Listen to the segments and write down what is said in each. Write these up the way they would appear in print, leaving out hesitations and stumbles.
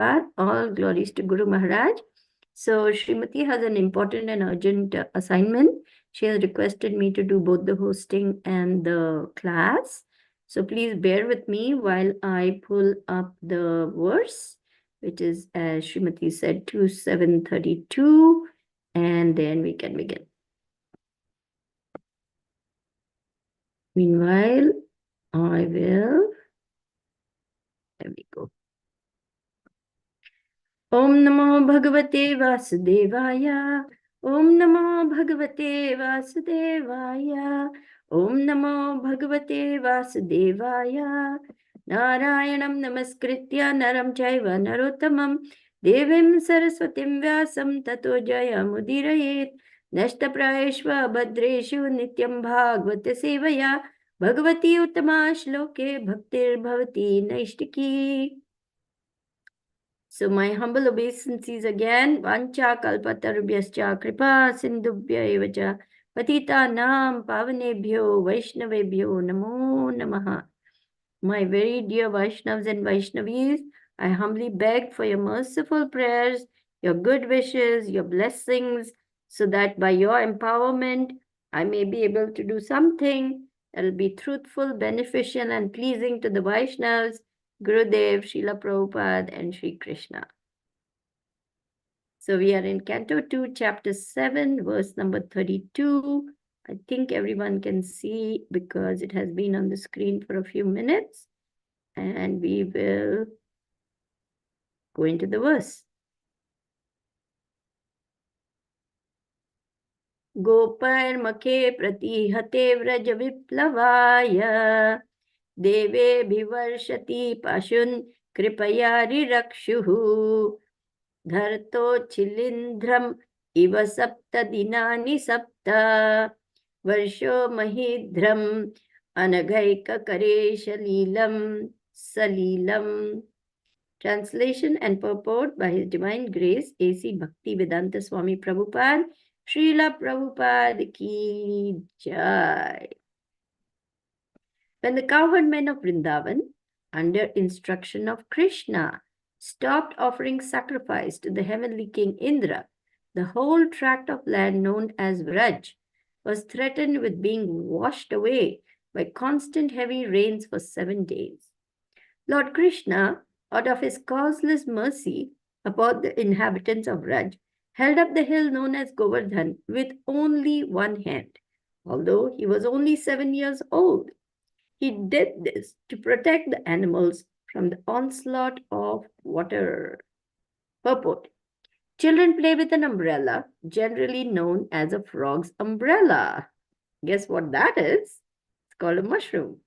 Prabhupada. All glories to Guru Maharaj. So Srimati has an important and urgent assignment. She has requested me to do both the hosting and the class. So please bear with me while I pull up the verse, which is, as Srimati said, 2732, and then we can begin. Meanwhile, I will, there we go. Om Namo Bhagavate Vasudevaya. Om Namo Bhagavate Vasudevaya. Om Namo Bhagavate Vasudevaya. Narayanam Namaskritya Naram Chaiva Narottamam Devim Saraswatim Vyasam Tato Jaya Mudirayet Nashtaprayeshva Bhadreshu Nityam Bhagavata Sevaya Bhagavati Uttama Shloke Bhaktir Bhavati Naishtiki. So my humble obeisances again. Vancha kalpatarubhyascha kripa sindhubhya evacha patita nam pavanebhyo vaishnavebhyo namo namaha. My very dear Vaishnavas and Vaishnavis, I humbly beg for your merciful prayers, your good wishes, your blessings, so that by your empowerment, I may be able to do something that will be truthful, beneficial, and pleasing to the Vaishnavas, Gurudev, Srila Prabhupada, and Sri Krishna. So we are in Canto 2, Chapter 7, verse number 32. I think everyone can see because it has been on the screen for a few minutes. And we will go into the verse. Gopar makhe pratihate vraj viplavaya deve bhivarshati pashun kripayari rakshuhu dharto chilindram iva sapta dinani sapta varsho mahidram anagaika karesha lilam salilam. Translation and purport by His Divine Grace A.C. Bhaktivedanta Swami Prabhupada, Srila Prabhupada Ki Jai. When the cowherd men of Vrindavan, under instruction of Krishna, stopped offering sacrifice to the heavenly king Indra, the whole tract of land known as Vraj was threatened with being washed away by constant heavy rains for 7 days. Lord Krishna, out of his causeless mercy upon the inhabitants of Raj, held up the hill known as Govardhan with only one hand, although he was only 7 years old. He did this to protect the animals from the onslaught of water. Purport. Children play with an umbrella, generally known as a frog's umbrella. Guess what that is? It's called a mushroom.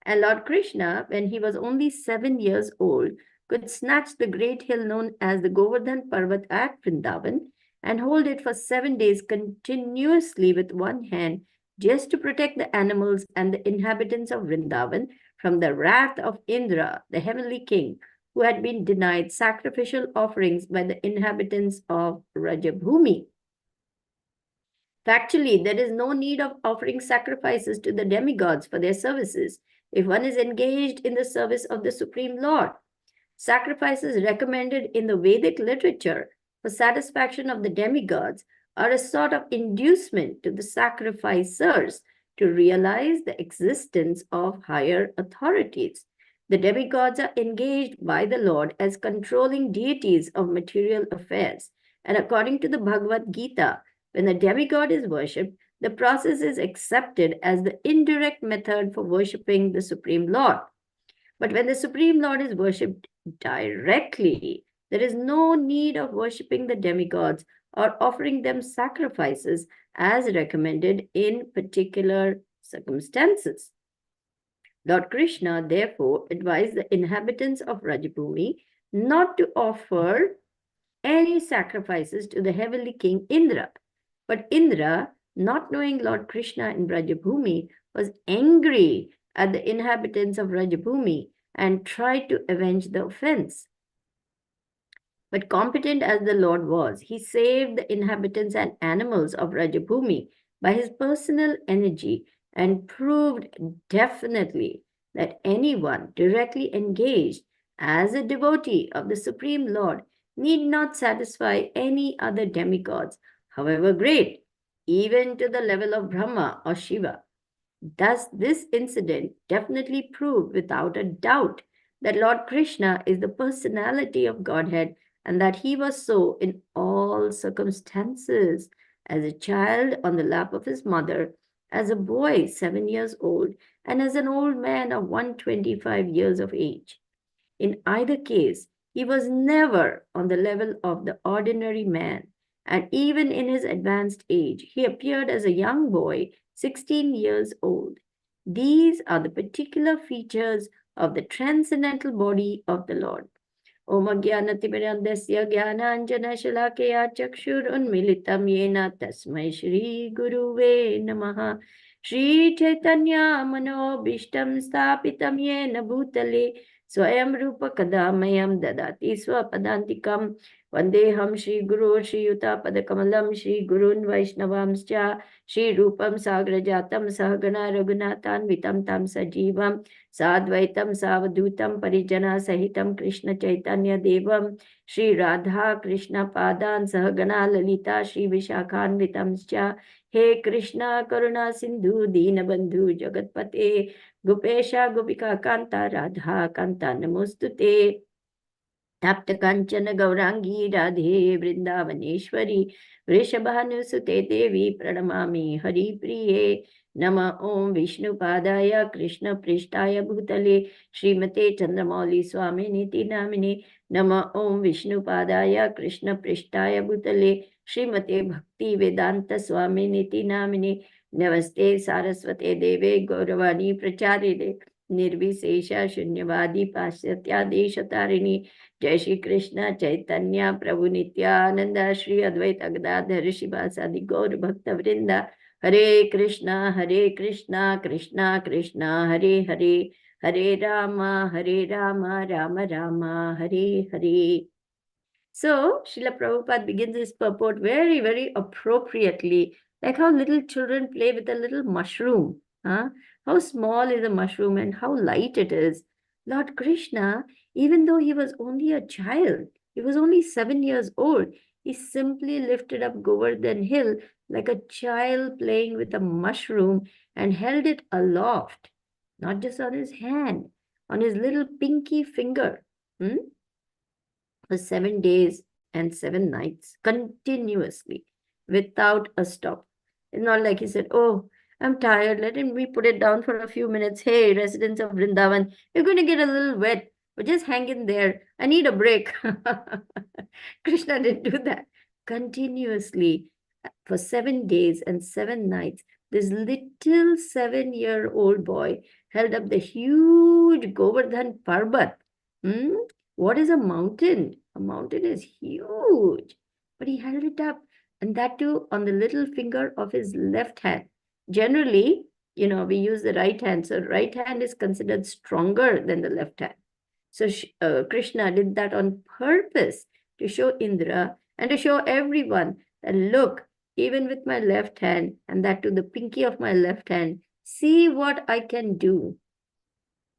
And Lord Krishna, when he was only 7 years old, could snatch the great hill known as the Govardhan Parvat at Vrindavan and hold it for 7 days continuously with one hand, just to protect the animals and the inhabitants of Vrindavan from the wrath of Indra, the heavenly king, who had been denied sacrificial offerings by the inhabitants of Rajabhumi. Factually, there is no need of offering sacrifices to the demigods for their services if one is engaged in the service of the Supreme Lord. Sacrifices recommended in the Vedic literature for satisfaction of the demigods are a sort of inducement to the sacrificers to realize the existence of higher authorities. The demigods are engaged by the Lord as controlling deities of material affairs, and according to the Bhagavad Gita, when a demigod is worshipped, the process is accepted as the indirect method for worshipping the Supreme Lord. But when the Supreme Lord is worshipped directly, there is no need of worshipping the demigods or offering them sacrifices as recommended in particular circumstances. Lord Krishna therefore advised the inhabitants of Rajabhumi not to offer any sacrifices to the heavenly king Indra. But Indra, not knowing Lord Krishna in Rajabhumi, was angry at the inhabitants of Rajabhumi and tried to avenge the offense. But competent as the Lord was, he saved the inhabitants and animals of Rajabhumi by his personal energy and proved definitely that anyone directly engaged as a devotee of the Supreme Lord, need not satisfy any other demigods, however great, even to the level of Brahma or Shiva. Thus, this incident definitely proved without a doubt that Lord Krishna is the personality of Godhead and that he was so in all circumstances. As a child on the lap of his mother, as a boy 7 years old, and as an old man of 125 years of age. In either case, he was never on the level of the ordinary man, and even in his advanced age, he appeared as a young boy, 16 years old. These are the particular features of the transcendental body of the Lord. Om Jnanatimirandasya Jnananjana Chakshurunmilitam Yena Tasmai Shri Guruve Namaha Shri Chaitanya Manobishtam Stapitam Yena Bhutale Swayam Rupa Kadamayam Dadati Swapadantikam Vandeham Shri Guru Shri Yuta Padakamalam Shri Gurun Vaishnavamscha Shri Rupam Sagrajatam Sahagana Raghunathan Vitam Tam Sajivam साद्वैतम सावधूतम परिजना सहितम Krishna Chaitanya देवम श्री राधा कृष्ण पादान सहगणा ललिता श्री विशाखान्वितम हे कृष्ण करुणा सिंधु दीनबंधु जगतपते गोपेशा गोपिका कांता राधा कांता नमोस्तुते तप्त कंचन गौरांगी राधे वृंदावनेश्वरी वृषभानुसुते देवी प्रणमामि हरिप्रिये नम ओं विष्णुपादाय कृष्णपृष्ठाय भूतले श्रीमते चंद्रमौली स्वामिनीति नामिने नम ओं विष्णुपादाय कृष्णपृष्ठाय भूतले श्रीमते भक्ति वेदांत स्वामिनीति नामिने नमस्ते सारस्वते देवे गौरवाणी प्रचारिणे निर्विशेष शून्यवादी पाश्चात्यादेशतारिणी जय श्री कृष्ण चैतन्य प्रभु नित्यानंद श्री अद्वैत गदाधर शिवासादि गौर भक्त वृंदा हरे Krishna Krishna Krishna Hare Hare Hare Ram Ram Ram Hare Hare. So, Srila Prabhupada begins his purport very, very appropriately, like how little children play with a little mushroom. Huh? How small is a mushroom and how light it is. Lord Krishna, even though he was only a child, he was only 7 years old, he simply lifted up Govardhan Hill like a child playing with a mushroom and held it aloft, not just on his hand, on his little pinky finger. For 7 days and 7 nights continuously without a stop. It's not like he said, "Oh, I'm tired. Let me put it down for a few minutes. Hey, residents of Vrindavan, you're going to get a little wet, but just hang in there. I need a break." Krishna didn't do that. Continuously for 7 days and 7 nights, this little 7-year-old boy held up the huge Govardhan Parbat. What is a mountain? A mountain is huge, but he held it up, and that too on the little finger of his left hand. Generally, we use the right hand, so right hand is considered stronger than the left hand. So Krishna did that on purpose to show Indra and to show everyone that, look, even with my left hand, and that to the pinky of my left hand, see what I can do.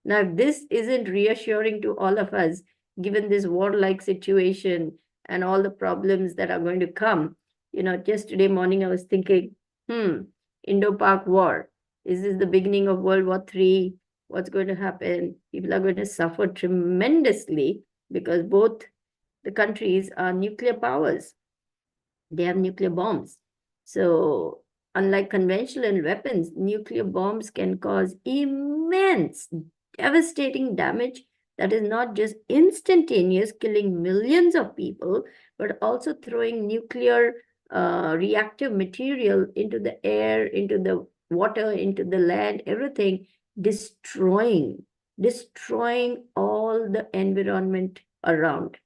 Now, if this isn't reassuring to all of us, given this warlike situation and all the problems that are going to come, just today morning I was thinking, Indo-Pak war. Is this the beginning of World War III? What's going to happen? People are going to suffer tremendously because both the countries are nuclear powers. They have nuclear bombs. So, unlike conventional weapons, nuclear bombs can cause immense, devastating damage that is not just instantaneous, killing millions of people, but also throwing nuclear reactive material into the air, into the water, into the land, everything, destroying all the environment around.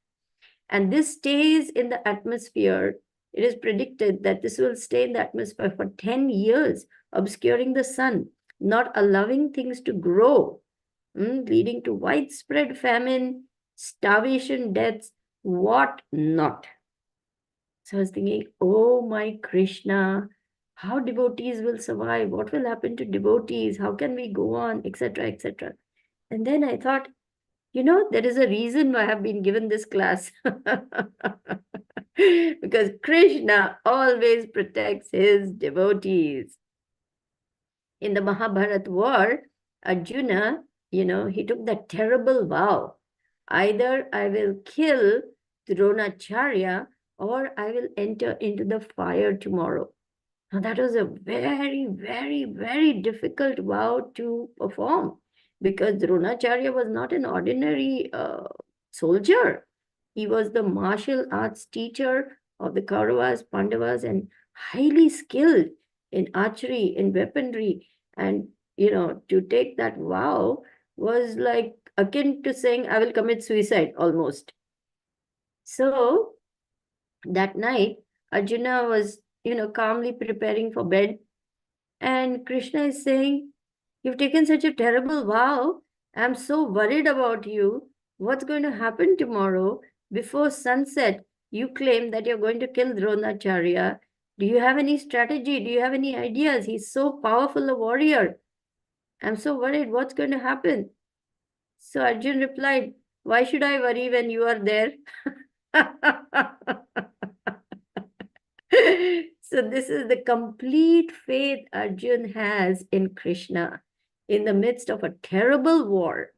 And this stays in the atmosphere. It is predicted that this will stay in the atmosphere for 10 years, obscuring the sun, not allowing things to grow, leading to widespread famine, starvation, deaths, what not. So I was thinking, oh my Krishna, how devotees will survive? What will happen to devotees? How can we go on, etc., etc. And then I thought, There is a reason why I have been given this class. Because Krishna always protects his devotees. In the Mahabharata war, Arjuna, he took that terrible vow. Either I will kill Dronacharya or I will enter into the fire tomorrow. Now, that was a very, very, very difficult vow to perform because Dronacharya was not an ordinary soldier. He was the martial arts teacher of the Kauravas, Pandavas, and highly skilled in archery, in weaponry. And, to take that vow was like akin to saying, I will commit suicide almost. So that night, Arjuna was, calmly preparing for bed. And Krishna is saying, you've taken such a terrible vow. I'm so worried about you. What's going to happen tomorrow? Before sunset, you claim that you're going to kill Dronacharya. Do you have any strategy? Do you have any ideas? He's so powerful a warrior. I'm so worried. What's going to happen? So Arjun replied, why should I worry when you are there? So this is the complete faith Arjun has in Krishna in the midst of a terrible war.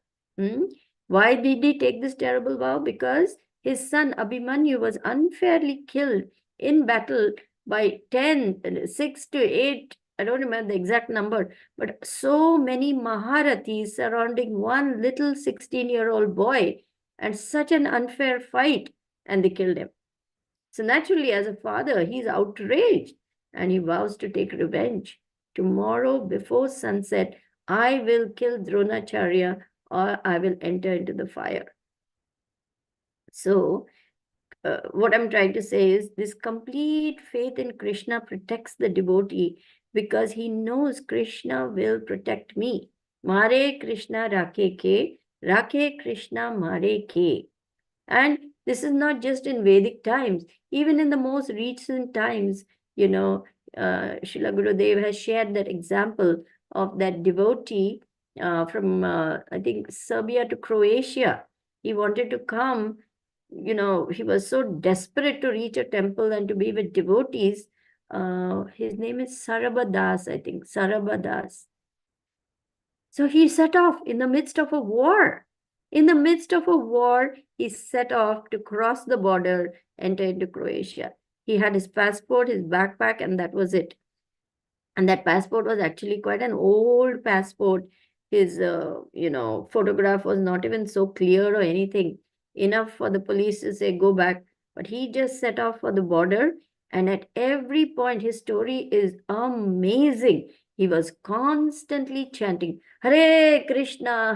Why did he take this terrible vow? Because his son Abhimanyu was unfairly killed in battle by 10, 6 to 8, I don't remember the exact number, but so many Maharathis surrounding one little 16-year-old boy, and such an unfair fight, and they killed him. So naturally, as a father, he's outraged and he vows to take revenge. Tomorrow, before sunset, I will kill Dronacharya or I will enter into the fire. So, what I'm trying to say is this complete faith in Krishna protects the devotee because he knows Krishna will protect me. Mare Krishna Rakhe Krishna Mare Ke. And this is not just in Vedic times, even in the most recent times, Srila Gurudev has shared that example of that devotee from, I think, Serbia to Croatia. He wanted to come, he was so desperate to reach a temple and to be with devotees. His name is Sarabadas, I think, Sarabadas. So he set off in the midst of a war. In the midst of a war, he set off to cross the border, enter into Croatia. He had his passport, his backpack, and that was it. And that passport was actually quite an old passport. His, photograph was not even so clear or anything. Enough for the police to say, go back. But he just set off for the border. And at every point, his story is amazing. He was constantly chanting, Hare Krishna,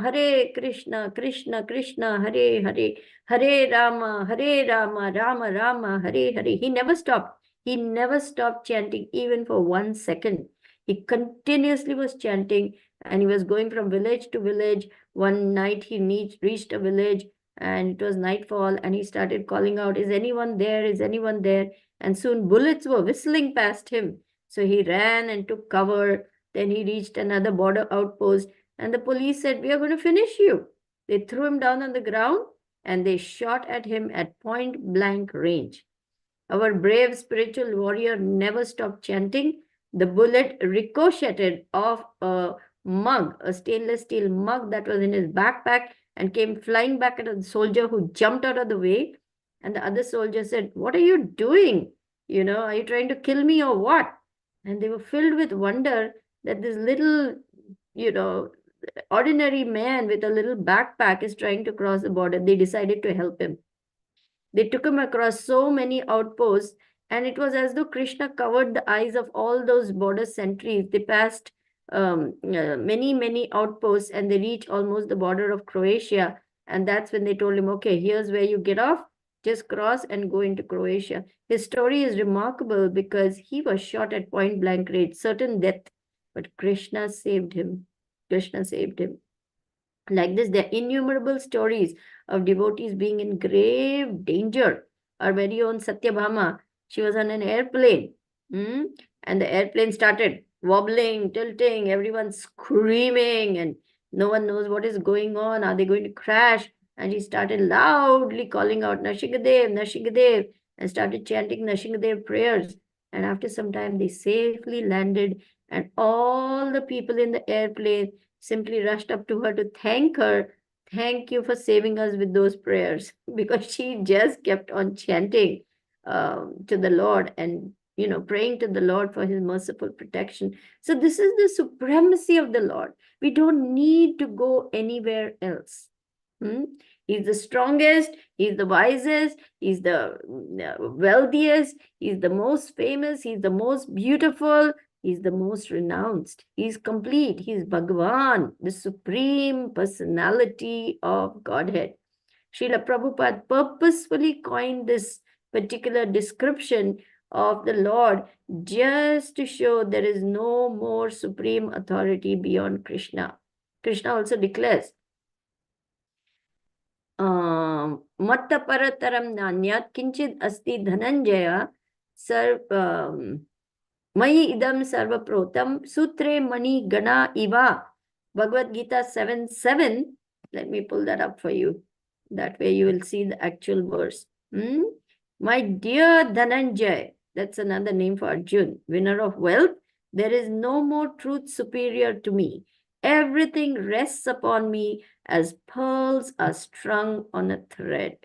Krishna Krishna, Hare Hare, Hare Rama, Rama Rama, Hare Hare. He never stopped. He never stopped chanting even for 1 second. He continuously was chanting and he was going from village to village. One night he reached a village and it was nightfall and he started calling out, is anyone there? Is anyone there? And soon bullets were whistling past him. So he ran and took cover. Then he reached another border outpost and the police said, we are going to finish you. They threw him down on the ground and they shot at him at point blank range. Our brave spiritual warrior never stopped chanting. The bullet ricocheted off a mug, a stainless steel mug that was in his backpack and came flying back at a soldier who jumped out of the way. And the other soldier said, what are you doing? Are you trying to kill me or what? And they were filled with wonder that this little, ordinary man with a little backpack is trying to cross the border. They decided to help him. They took him across so many outposts, and it was as though Krishna covered the eyes of all those border sentries. They passed many, many outposts, and they reached almost the border of Croatia. And that's when they told him, okay, here's where you get off. Just cross and go into Croatia. His story is remarkable because he was shot at point blank range, certain death. But Krishna saved him. Krishna saved him. Like this, there are innumerable stories of devotees being in grave danger. Our very own Satyabhama, she was on an airplane. And the airplane started wobbling, tilting, everyone screaming, and no one knows what is going on. Are they going to crash? And he started loudly calling out Nashingadev, Nashingadev, and started chanting Nashingadev prayers. And after some time, they safely landed, and all the people in the airplane simply rushed up to her to thank her. Thank you for saving us with those prayers, because she just kept on chanting to the Lord and praying to the Lord for his merciful protection. So this is the supremacy of the Lord. We don't need to go anywhere else. He's the strongest, he's the wisest, he's the wealthiest, he's the most famous, he's the most beautiful, he's the most renounced, he's complete, he's Bhagavan, the supreme personality of Godhead. Srila Prabhupada purposefully coined this particular description of the Lord just to show there is no more supreme authority beyond Krishna. Krishna also declares, Matta parataram nanyat kinchid asti dhananjaya Mayi idam sarvaprotam sutre mani gana iva. Bhagavad Gita 7:7. Let me pull that up for you. That way you will see the actual verse. My dear Dhananjay, that's another name for Arjun, winner of wealth, there is no more truth superior to me. Everything rests upon me as pearls are strung on a thread.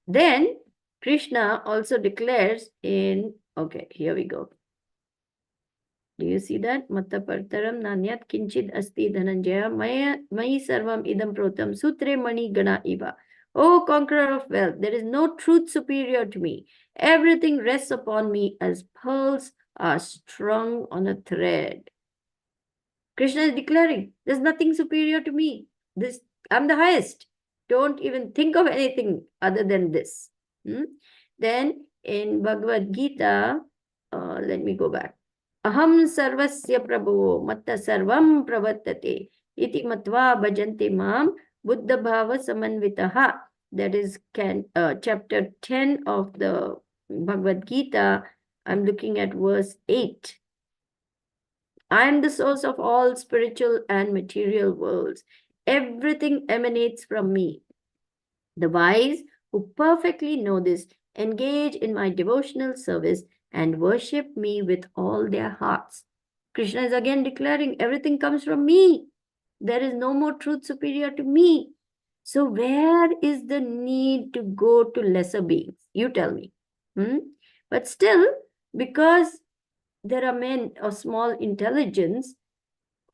Then Krishna also declares in, okay, here we go. Do you see that? Matta partaram nanyat kinchid asti dhananjaya mayi sarvam idam protam sutre mani gana iva. O conqueror of wealth, there is no truth superior to me. Everything rests upon me as pearls are strung on a thread. Krishna is declaring, there's nothing superior to me. I'm the highest. Don't even think of anything other than this. Then in Bhagavad Gita, let me go back. Aham sarvasya prabhu matta sarvam pravattate iti matva bhajanti mam buddha bhava samanvitaha. That is chapter 10 of the Bhagavad Gita. I'm looking at verse 8. I am the source of all spiritual and material worlds. Everything emanates from me. The wise who perfectly know this engage in my devotional service and worship me with all their hearts. Krishna is again declaring, everything comes from me. There is no more truth superior to me. So where is the need to go to lesser beings? You tell me. But still, because there are men of small intelligence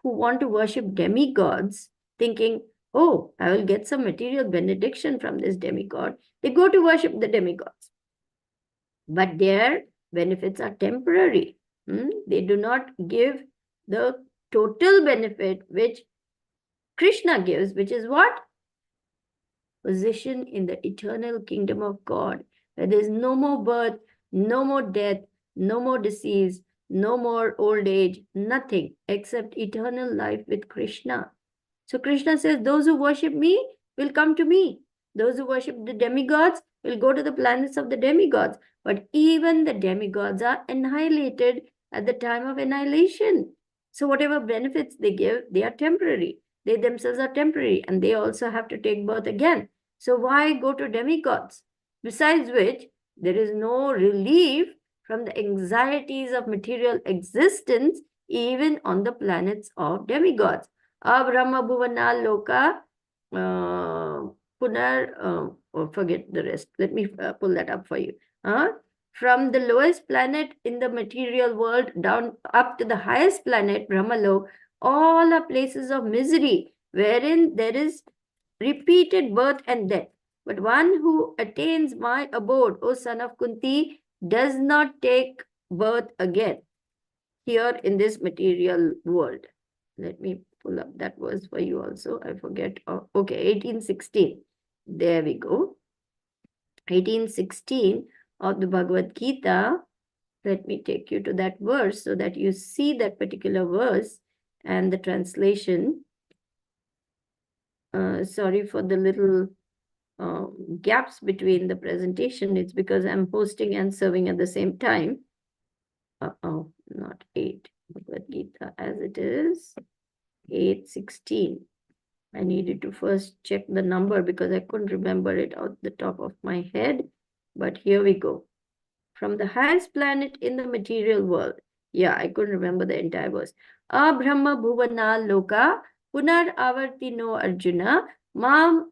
who want to worship demigods, thinking, oh, I will get some material benediction from this demigod. They go to worship the demigods. But their benefits are temporary. They do not give the total benefit which Krishna gives, which is what? Position in the eternal kingdom of God, where there is no more birth, no more death, no more disease, no more old age, nothing except eternal life with Krishna. So Krishna says, those who worship me will come to me. Those who worship the demigods will go to the planets of the demigods. But even the demigods are annihilated at the time of annihilation. So whatever benefits they give, they are temporary. They themselves are temporary, and they also have to take birth again. So why go to demigods? Besides which, there is no relief from the anxieties of material existence even on the planets of demigods. Brahma Bhuvana Loka Punar, forget the rest. Let me pull that up for you. From the lowest planet in the material world down up to the highest planet, Brahmalok, all are places of misery, wherein there is repeated birth and death. But one who attains my abode, O son of Kunti, does not take birth again here in this material world. Let me pull up that verse for you also. I forget. Okay, 18:16. There we go. 18:16 of the Bhagavad Gita. Let me take you to that verse so that you see that particular verse and the translation. Sorry for the little gaps between the presentation. It's because I'm hosting and serving at the same time. Not 8. Bhagavad Gita as it is. 8:16. I needed to first check the number because I couldn't remember it out the top of my head. But here we go. From the highest planet in the material world. Yeah, I couldn't remember the entire verse. Abrahma bhuvana loka punar avartino arjuna mam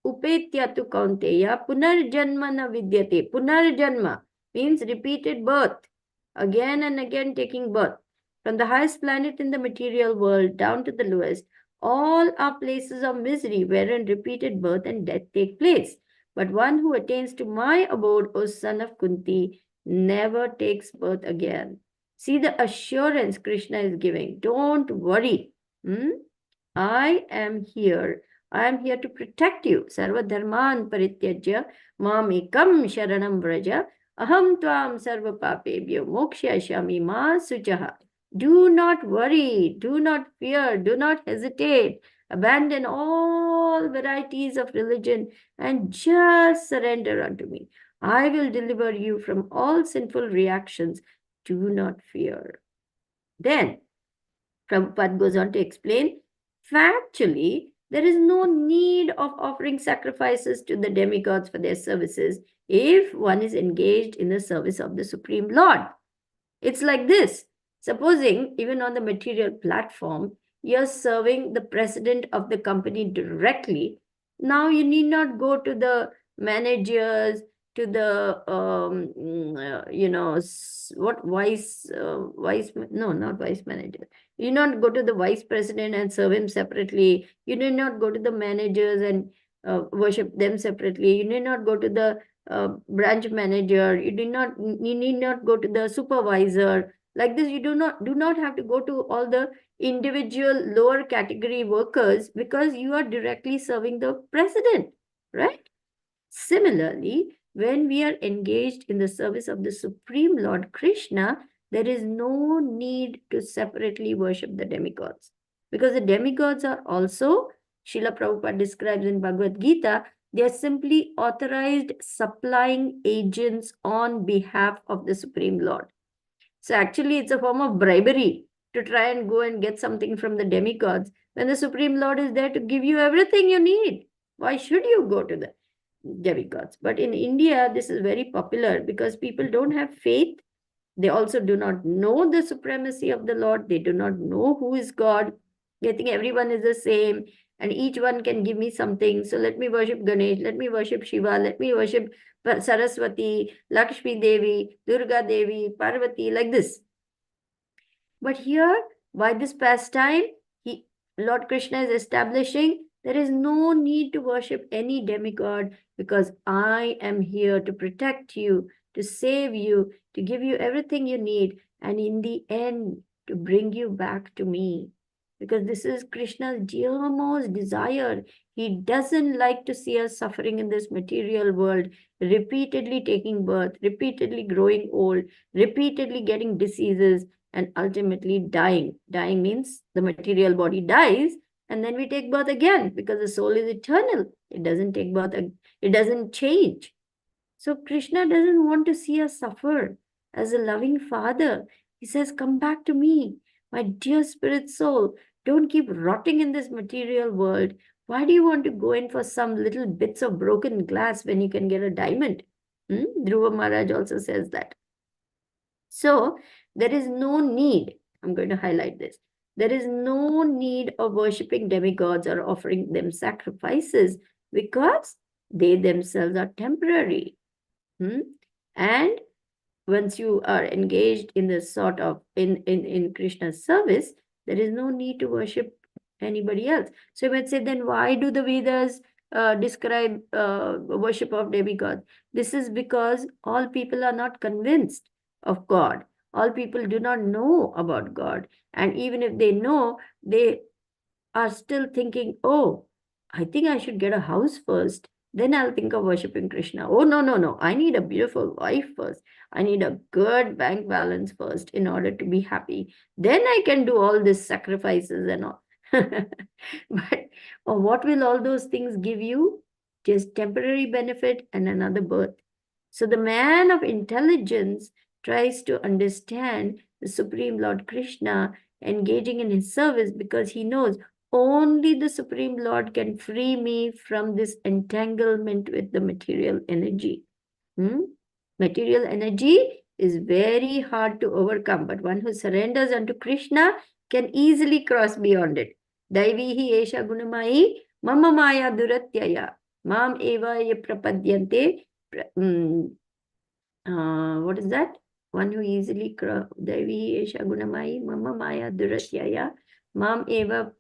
upetyatu kaunteya punarjanma na vidyate. Punarjanma means repeated birth. Again and again taking birth. From the highest planet in the material world down to the lowest, all are places of misery wherein repeated birth and death take place. But one who attains to my abode, O son of Kunti, never takes birth again. See the assurance Krishna is giving. Don't worry. I am here. I am here to protect you. Sarva dharman parityajya mamekam sharanam vraja aham tvam sarva papebhyo mokshayashami ma suchaha. Do not worry, do not fear, do not hesitate. Abandon all varieties of religion and just surrender unto me. I will deliver you from all sinful reactions. Do not fear. Then, Prabhupada goes on to explain, factually, there is no need of offering sacrifices to the demigods for their services if one is engaged in the service of the Supreme Lord. It's like this. Supposing, even on the material platform, you're serving the president of the company directly. Now you need not go to the managers, to the what vice no, not vice manager. You not go to the vice president and serve him separately. You need not go to the managers and worship them separately. You need not go to the branch manager. You need not go to the supervisor. Like this, you do not have to go to all the individual lower category workers because you are directly serving the president, right? Similarly, when we are engaged in the service of the Supreme Lord Krishna, there is no need to separately worship the demigods. Because the demigods are also, Srila Prabhupada describes in Bhagavad Gita, they are simply authorized supplying agents on behalf of the Supreme Lord. So actually, it's a form of bribery to try and go and get something from the demigods when the Supreme Lord is there to give you everything you need. Why should you go to the demigods? But in India, this is very popular because people don't have faith. They also do not know the supremacy of the Lord. They do not know who is God. They think everyone is the same and each one can give me something. So let me worship Ganesh, let me worship Shiva, let me worship Saraswati, Lakshmi Devi, Durga Devi, Parvati, like this. But here, by this pastime, Lord Krishna is establishing there is no need to worship any demigod because I am here to protect you, to save you, to give you everything you need, and in the end, to bring you back to me. Because this is Krishna's dearmost desire. He doesn't like to see us suffering in this material world, repeatedly taking birth, repeatedly growing old, repeatedly getting diseases, and ultimately dying. Dying means the material body dies, and then we take birth again because the soul is eternal. It doesn't take birth, it doesn't change. So Krishna doesn't want to see us suffer. As a loving father, he says, come back to me, my dear spirit soul. Don't keep rotting in this material world. Why do you want to go in for some little bits of broken glass when you can get a diamond? Dhruva Maharaj also says that. So there is no need, I'm going to highlight this, there is no need of worshipping demigods or offering them sacrifices because they themselves are temporary. And once you are engaged in this sort of, in Krishna's service, there is no need to worship anybody else. So you might say, then why do the Vedas describe worship of demigods? This is because all people are not convinced of God. All people do not know about God. And even if they know, they are still thinking, oh, I think I should get a house first. Then I'll think of worshipping Krishna. Oh, no. I need a beautiful wife first. I need a good bank balance first in order to be happy. Then I can do all these sacrifices and all. But what will all those things give you? Just temporary benefit and another birth. So the man of intelligence tries to understand the Supreme Lord Krishna engaging in his service because he knows Only the Supreme Lord can free me from this entanglement with the material energy. Material energy is very hard to overcome, but one who surrenders unto Krishna can easily cross beyond it. Daivihi esha gunamai mama maya duratyaya mam eva ye prapadyante. What is that? One who easily Daivihi esha gunamai mama maya duratyaya mam eva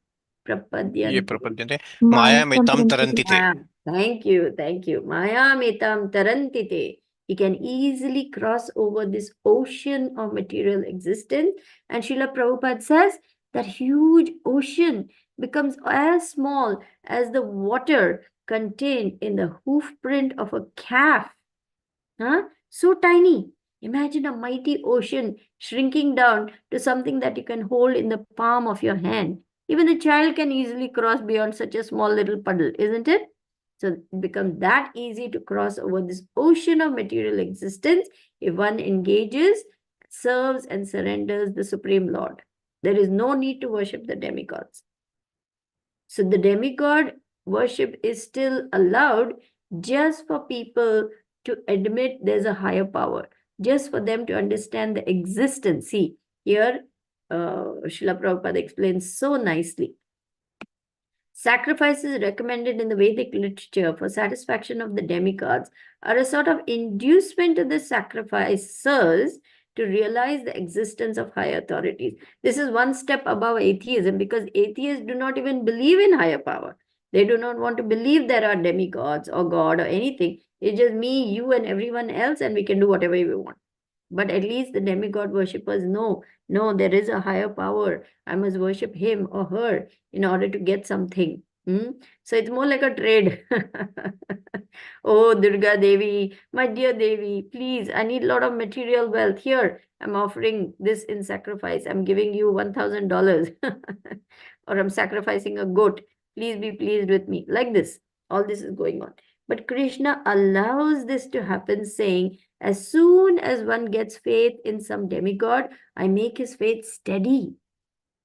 ये prapadyante. प्रपद्यन्ते मायामितां तरन्ति ते. Thank you. Maya metam tarantite. He can easily cross over this ocean of material existence. And Srila Prabhupada says that huge ocean becomes as small as the water contained in the hoof print of a calf. So tiny. Imagine a mighty ocean shrinking down to something that you can hold in the palm of your hand. Even a child can easily cross beyond such a small little puddle, isn't it? So it becomes that easy to cross over this ocean of material existence if one engages, serves, and surrenders the Supreme Lord. There is no need to worship the demigods. So the demigod worship is still allowed just for people to admit there's a higher power, just for them to understand the existence. See, here Srila Prabhupada explains so nicely. Sacrifices recommended in the Vedic literature for satisfaction of the demigods are a sort of inducement to the sacrificers to realize the existence of higher authorities. This is one step above atheism because atheists do not even believe in higher power. They do not want to believe there are demigods or God or anything. It's just me, you, and everyone else, and we can do whatever we want. But at least the demigod worshippers know, no, there is a higher power. I must worship him or her in order to get something. So it's more like a trade. Oh, Durga Devi, my dear Devi, please, I need a lot of material wealth. Here, I'm offering this in sacrifice. I'm giving you $1,000. Or I'm sacrificing a goat. Please be pleased with me. Like this. All this is going on. But Krishna allows this to happen, saying, as soon as one gets faith in some demigod, I make his faith steady.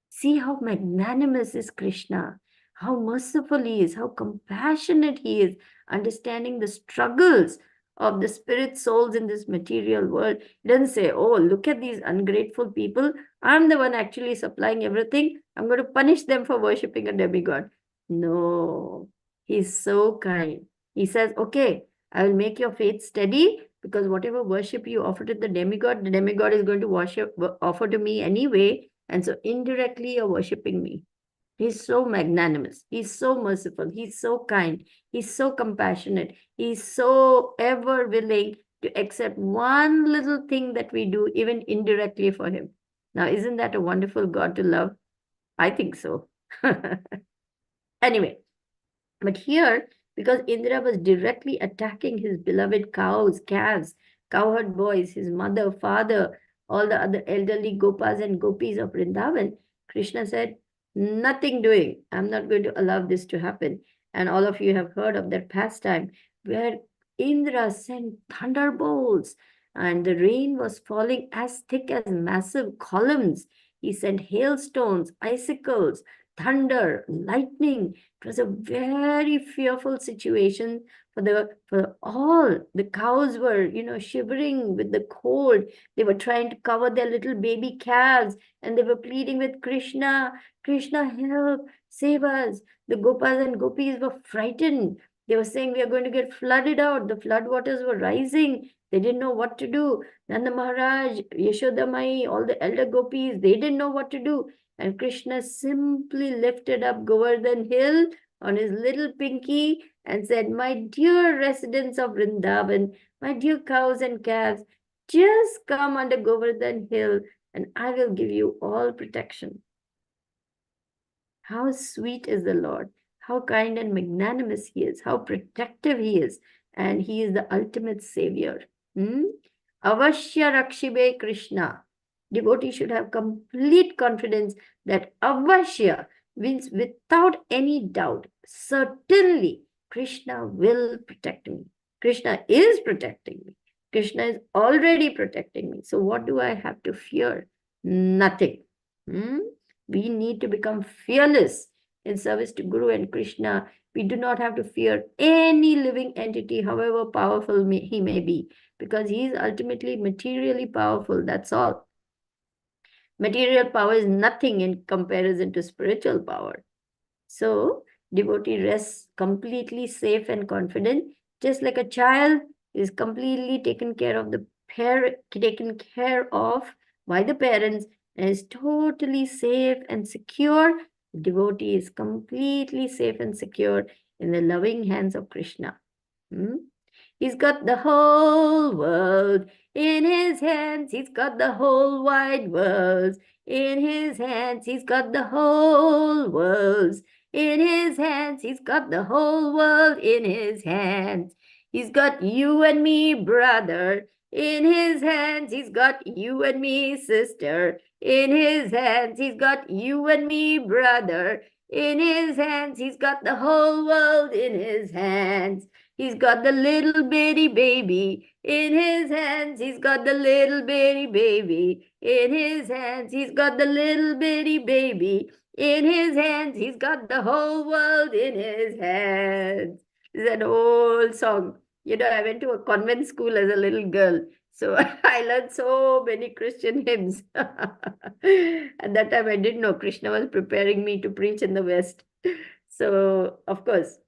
See how magnanimous is Krishna, how merciful he is, how compassionate he is, understanding the struggles of the spirit souls in this material world. He doesn't say, oh, look at these ungrateful people. I'm the one actually supplying everything. I'm going to punish them for worshipping a demigod. No, he's so kind. He says, okay, I will make your faith steady because whatever worship you offer to the demigod is going to offer to me anyway. And so indirectly, you're worshipping me. He's so magnanimous. He's so merciful. He's so kind. He's so compassionate. He's so ever willing to accept one little thing that we do, even indirectly for him. Now, isn't that a wonderful God to love? I think so. Anyway, but here, because Indra was directly attacking his beloved cows, calves, cowherd boys, his mother, father, all the other elderly gopas and gopis of Vrindavan, Krishna said, nothing doing. I'm not going to allow this to happen. And all of you have heard of that pastime where Indra sent thunderbolts and the rain was falling as thick as massive columns. He sent hailstones, icicles, thunder, lightning. It was a very fearful situation for all. The cows were, shivering with the cold. They were trying to cover their little baby calves and they were pleading with Krishna, Krishna, help, save us. The gopas and gopis were frightened. They were saying, we are going to get flooded out. The flood waters were rising. They didn't know what to do. Nanda Maharaj, Yashoda Mai, all the elder gopis, they didn't know what to do. And Krishna simply lifted up Govardhan Hill on his little pinky and said, my dear residents of Vrindavan, my dear cows and calves, just come under Govardhan Hill and I will give you all protection. How sweet is the Lord, how kind and magnanimous he is, how protective he is, and he is the ultimate savior. Avashya Rakshibe Krishna. Devotee should have complete confidence that Avashya means without any doubt, certainly Krishna will protect me. Krishna is protecting me. Krishna is already protecting me. So what do I have to fear? Nothing. We need to become fearless. in service to Guru and Krishna, we do not have to fear any living entity, however powerful he may be, because he is ultimately materially powerful. That's all. Material power is nothing in comparison to spiritual power. So, devotee rests completely safe and confident, just like a child is completely taken care of by the parents and is totally safe and secure. The devotee is completely safe and secure in the loving hands of Krishna. He's got the whole world in his hands. He's got the whole wide world in his hands. He's got the whole world in his hands. He's got the whole world in his hands. He's got you and me, brother, in his hands. He's got you and me, sister, in his hands. He's got you and me, brother, in his hands. He's got the whole world in his hands. He's got the little bitty baby in his hands. He's got the little bitty baby in his hands. He's got the little bitty baby in his hands. He's got the whole world in his hands. This is an old song. You know, I went to a convent school as a little girl. So I learned so many Christian hymns. At that time, I didn't know Krishna was preparing me to preach in the West. So, of course,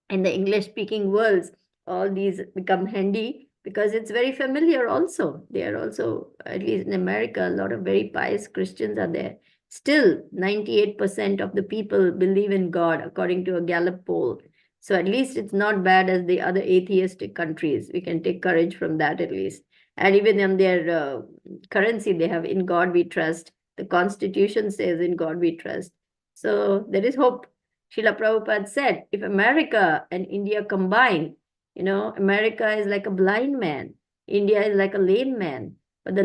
in the English-speaking worlds, all these become handy because it's very familiar also. They are also, at least in America, a lot of very pious Christians are there. Still, 98% of the people believe in God, according to a Gallup poll. So at least it's not bad as the other atheistic countries. We can take courage from that at least. And even in their currency, they have "In God We Trust." The Constitution says "In God We Trust." So there is hope. Srila Prabhupada said, if America and India combine, America is like a blind man. India is like a lame man. But the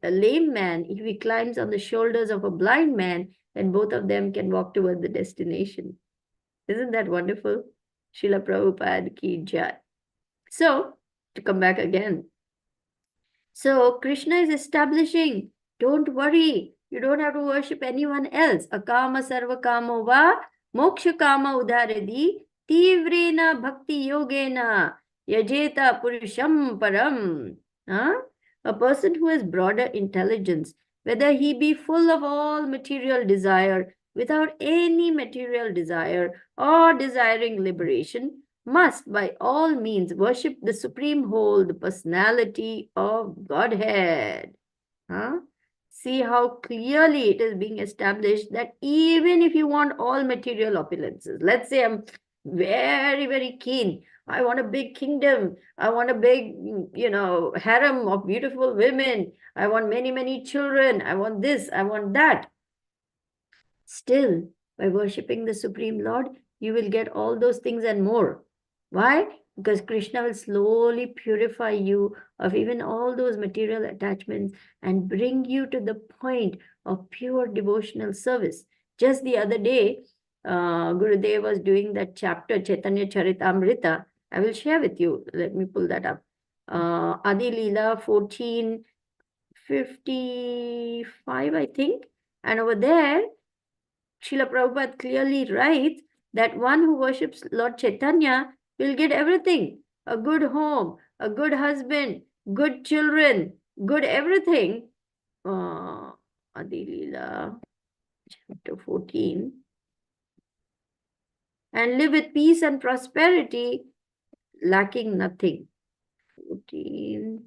lame man, if he climbs on the shoulders of a blind man, then both of them can walk toward the destination. Isn't that wonderful? Srila Prabhupada ki jai. So, to come back again. So, Krishna is establishing, don't worry, you don't have to worship anyone else. Akama sarva kamo va moksha kama udharedi tivrena bhakti yogena yajeta purusham param. A person who has broader intelligence, whether he be full of all material desire, without any material desire, or desiring liberation, must by all means worship the supreme whole, the personality of Godhead. See how clearly it is being established that even if you want all material opulences, let's say I'm very, very keen, I want a big kingdom, I want a big, harem of beautiful women, I want many, many children, I want this, I want that. Still, by worshipping the Supreme Lord, you will get all those things and more. Why? Because Krishna will slowly purify you of even all those material attachments and bring you to the point of pure devotional service. Just the other day, Gurudev was doing that chapter, Chaitanya Charitamrita. I will share with you. Let me pull that up. Adi Leela 1455, I think. And over there, Srila Prabhupada clearly writes that one who worships Lord Chaitanya will get everything. A good home, a good husband, good children, good everything. Adi Leela, chapter 14. And live with peace and prosperity, lacking nothing. 14,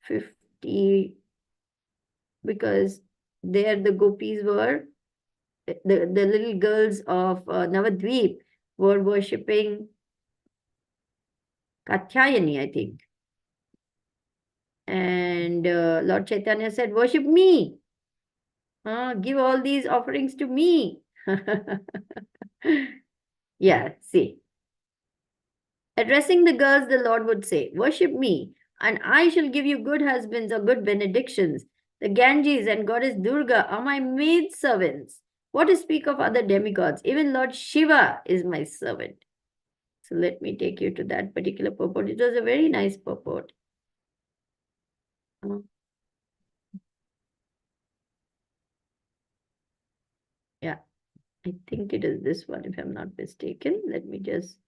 50, because there the gopis were, the little girls of Navadvip were worshipping Katyayani, I think. And Lord Chaitanya said, worship me. Give all these offerings to me. Yeah, see. Addressing the girls, the Lord would say, worship me, and I shall give you good husbands or good benedictions. The Ganges and Goddess Durga are my maidservants. What to speak of other demigods? Even Lord Shiva is my servant. So let me take you to that particular purport. It was a very nice purport. Yeah. I think it is this one, if I'm not mistaken. Let me just.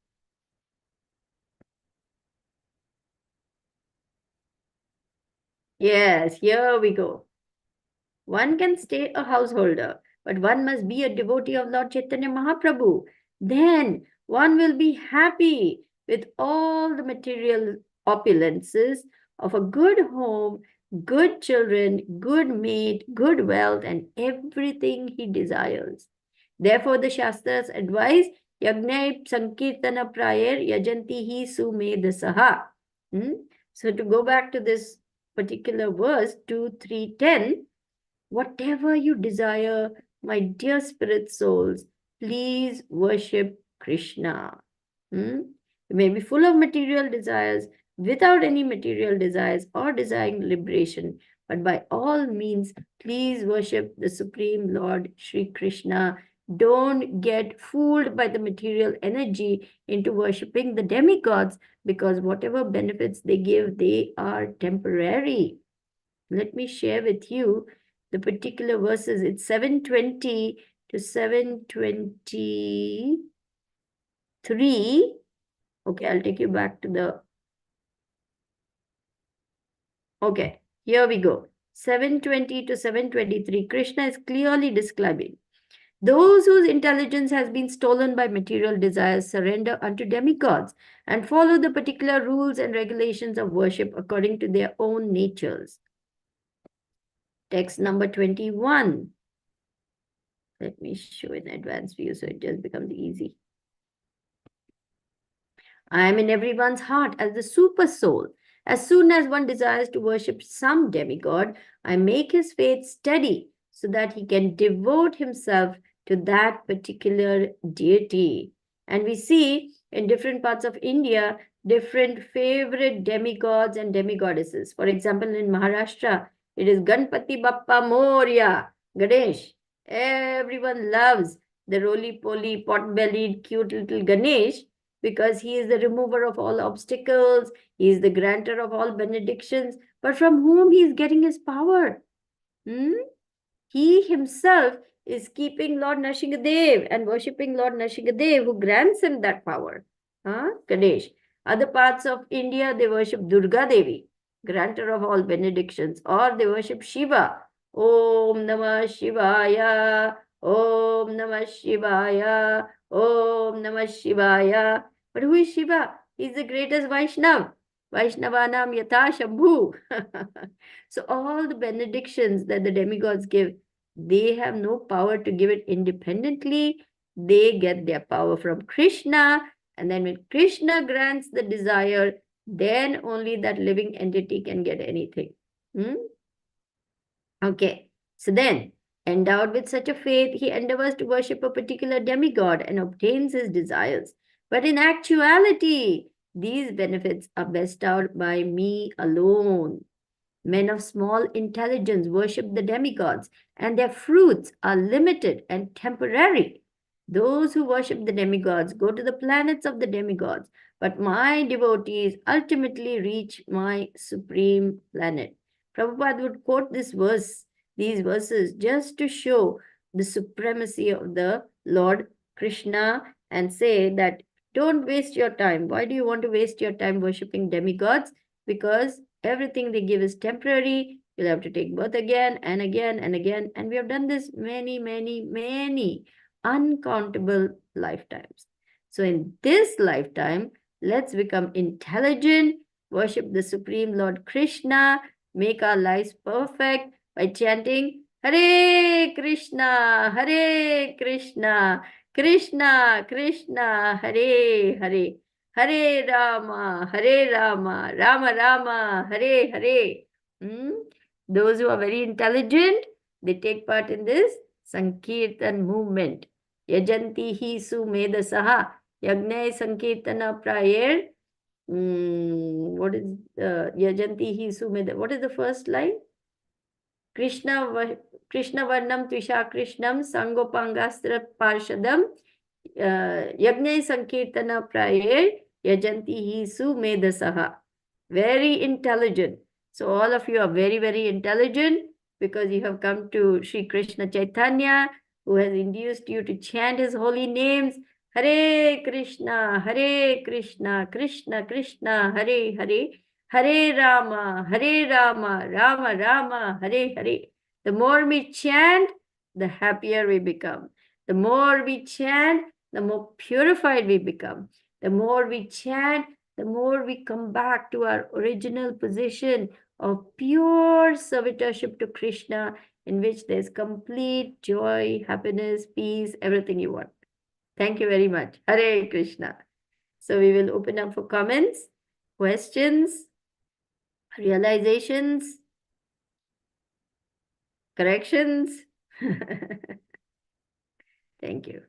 Yes, here we go. One can stay a householder, but one must be a devotee of Lord Chaitanya Mahaprabhu. Then one will be happy with all the material opulences of a good home, good children, good mate, good wealth, and everything he desires. Therefore, the Shastras advise Yagnai Sankirtana Prayer Yajanti Hi Sumedasaha. So, to go back to this particular verse, 2, 3, 10. Whatever you desire, my dear spirit souls, please worship Krishna. You may be full of material desires, without any material desires, or desiring liberation, but by all means, please worship the Supreme Lord Sri Krishna. Don't get fooled by the material energy into worshipping the demigods, because whatever benefits they give, they are temporary. Let me share with you the particular verses. It's 720 to 723. Okay, I'll take you back to the. Okay, here we go. 720 to 723. Krishna is clearly describing those whose intelligence has been stolen by material desires surrender unto demigods and follow the particular rules and regulations of worship according to their own natures. Text number 21. Let me show in advanced view so it just becomes easy. I am in everyone's heart as the super soul. As soon as one desires to worship some demigod, I make his faith steady so that he can devote himself to that particular deity. And we see in different parts of India, different favorite demigods and demigoddesses. For example, in Maharashtra, it is Ganpati Bappa Moria, Ganesh. Everyone loves the roly-poly, pot-bellied, cute little Ganesh, because he is the remover of all obstacles, he is the granter of all benedictions. But from whom he is getting his power? He himself is keeping Lord Nrsingadev and worshipping Lord Nrsingadev, who grants him that power. Ganesh. Other parts of India, they worship Durga Devi, granter of all benedictions, or they worship Shiva. Om Namah Shivaya, Om Namah Shivaya, Om Namah Shivaya. But who is Shiva? He is the greatest Vaishnav. Vaishnavanam Yatha Shambhu. So all the benedictions that the demigods give, they have no power to give it independently. They get their power from Krishna. And then when Krishna grants the desire, then only that living entity can get anything. Okay, so then, endowed with such a faith, he endeavors to worship a particular demigod and obtains his desires. But in actuality, these benefits are bestowed by me alone. Men of small intelligence worship the demigods, and their fruits are limited and temporary. Those who worship the demigods go to the planets of the demigods, but my devotees ultimately reach my supreme planet. Prabhupada would quote these verses, just to show the supremacy of the Lord Krishna and say that don't waste your time. Why do you want to waste your time worshipping demigods? Because everything they give is temporary. You'll have to take birth again and again and again. And we have done this many, many, many uncountable lifetimes. So in this lifetime, let's become intelligent, worship the Supreme Lord Krishna, make our lives perfect by chanting Hare Krishna, Hare Krishna, Krishna, Krishna, Hare Hare. Hare Rama, Rama Rama, Hare Hare. Those who are very intelligent, they take part in this Sankirtan movement. Yajanti hi sumedasaha, Yagnai Sankirtana prayer. What is Yajanti hi sumeda? What is the first line? Krishna Varnam Tvisha Krishnam Sangopangastra Parshadam Yagnai Sankirtana prayer Yajanti Hisu Medasaha. Very intelligent. So all of you are very, very intelligent because you have come to Sri Krishna Chaitanya, who has induced you to chant his holy names. Hare Krishna, Krishna Krishna, Hare Hare, Hare Rama, Rama Rama, Hare Hare. The more we chant, the happier we become. The more we chant, the more purified we become. The more we chant, the more we come back to our original position of pure servitorship to Krishna, in which there's complete joy, happiness, peace, everything you want. Thank you very much. Hare Krishna. So we will open up for comments, questions, realizations, corrections. Thank you.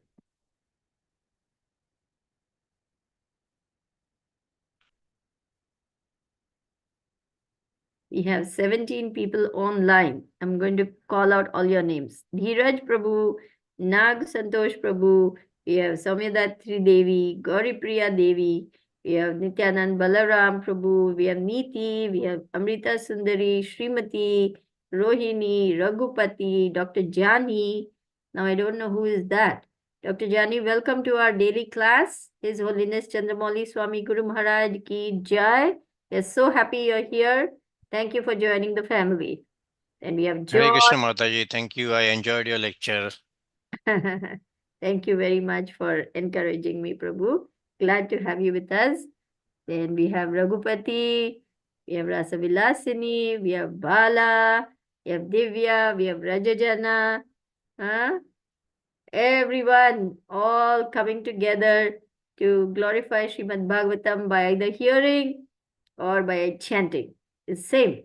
We have 17 people online. I'm going to call out all your names. Dheeraj Prabhu, Nag Santosh Prabhu, we have Soumyadatri Devi, Gauri Priya Devi, we have Nityanand Balaram Prabhu, we have Neeti, we have Amrita Sundari, Srimati, Rohini, Raghupati, Dr. Jani. Now I don't know who is that. Dr. Jani, welcome to our daily class. His Holiness Chandramauli Swami Guru Maharaj Ki Jai. We're so happy you're here. Thank you for joining the family. And we have Hare George. Krishna Mataji, thank you. I enjoyed your lecture. Thank you very much for encouraging me, Prabhu. Glad to have you with us. Then we have Raghupati, we have Rasavilasini, we have Bala, we have Divya, we have Rajajana. Everyone all coming together to glorify Srimad Bhagavatam by either hearing or by chanting. It's same.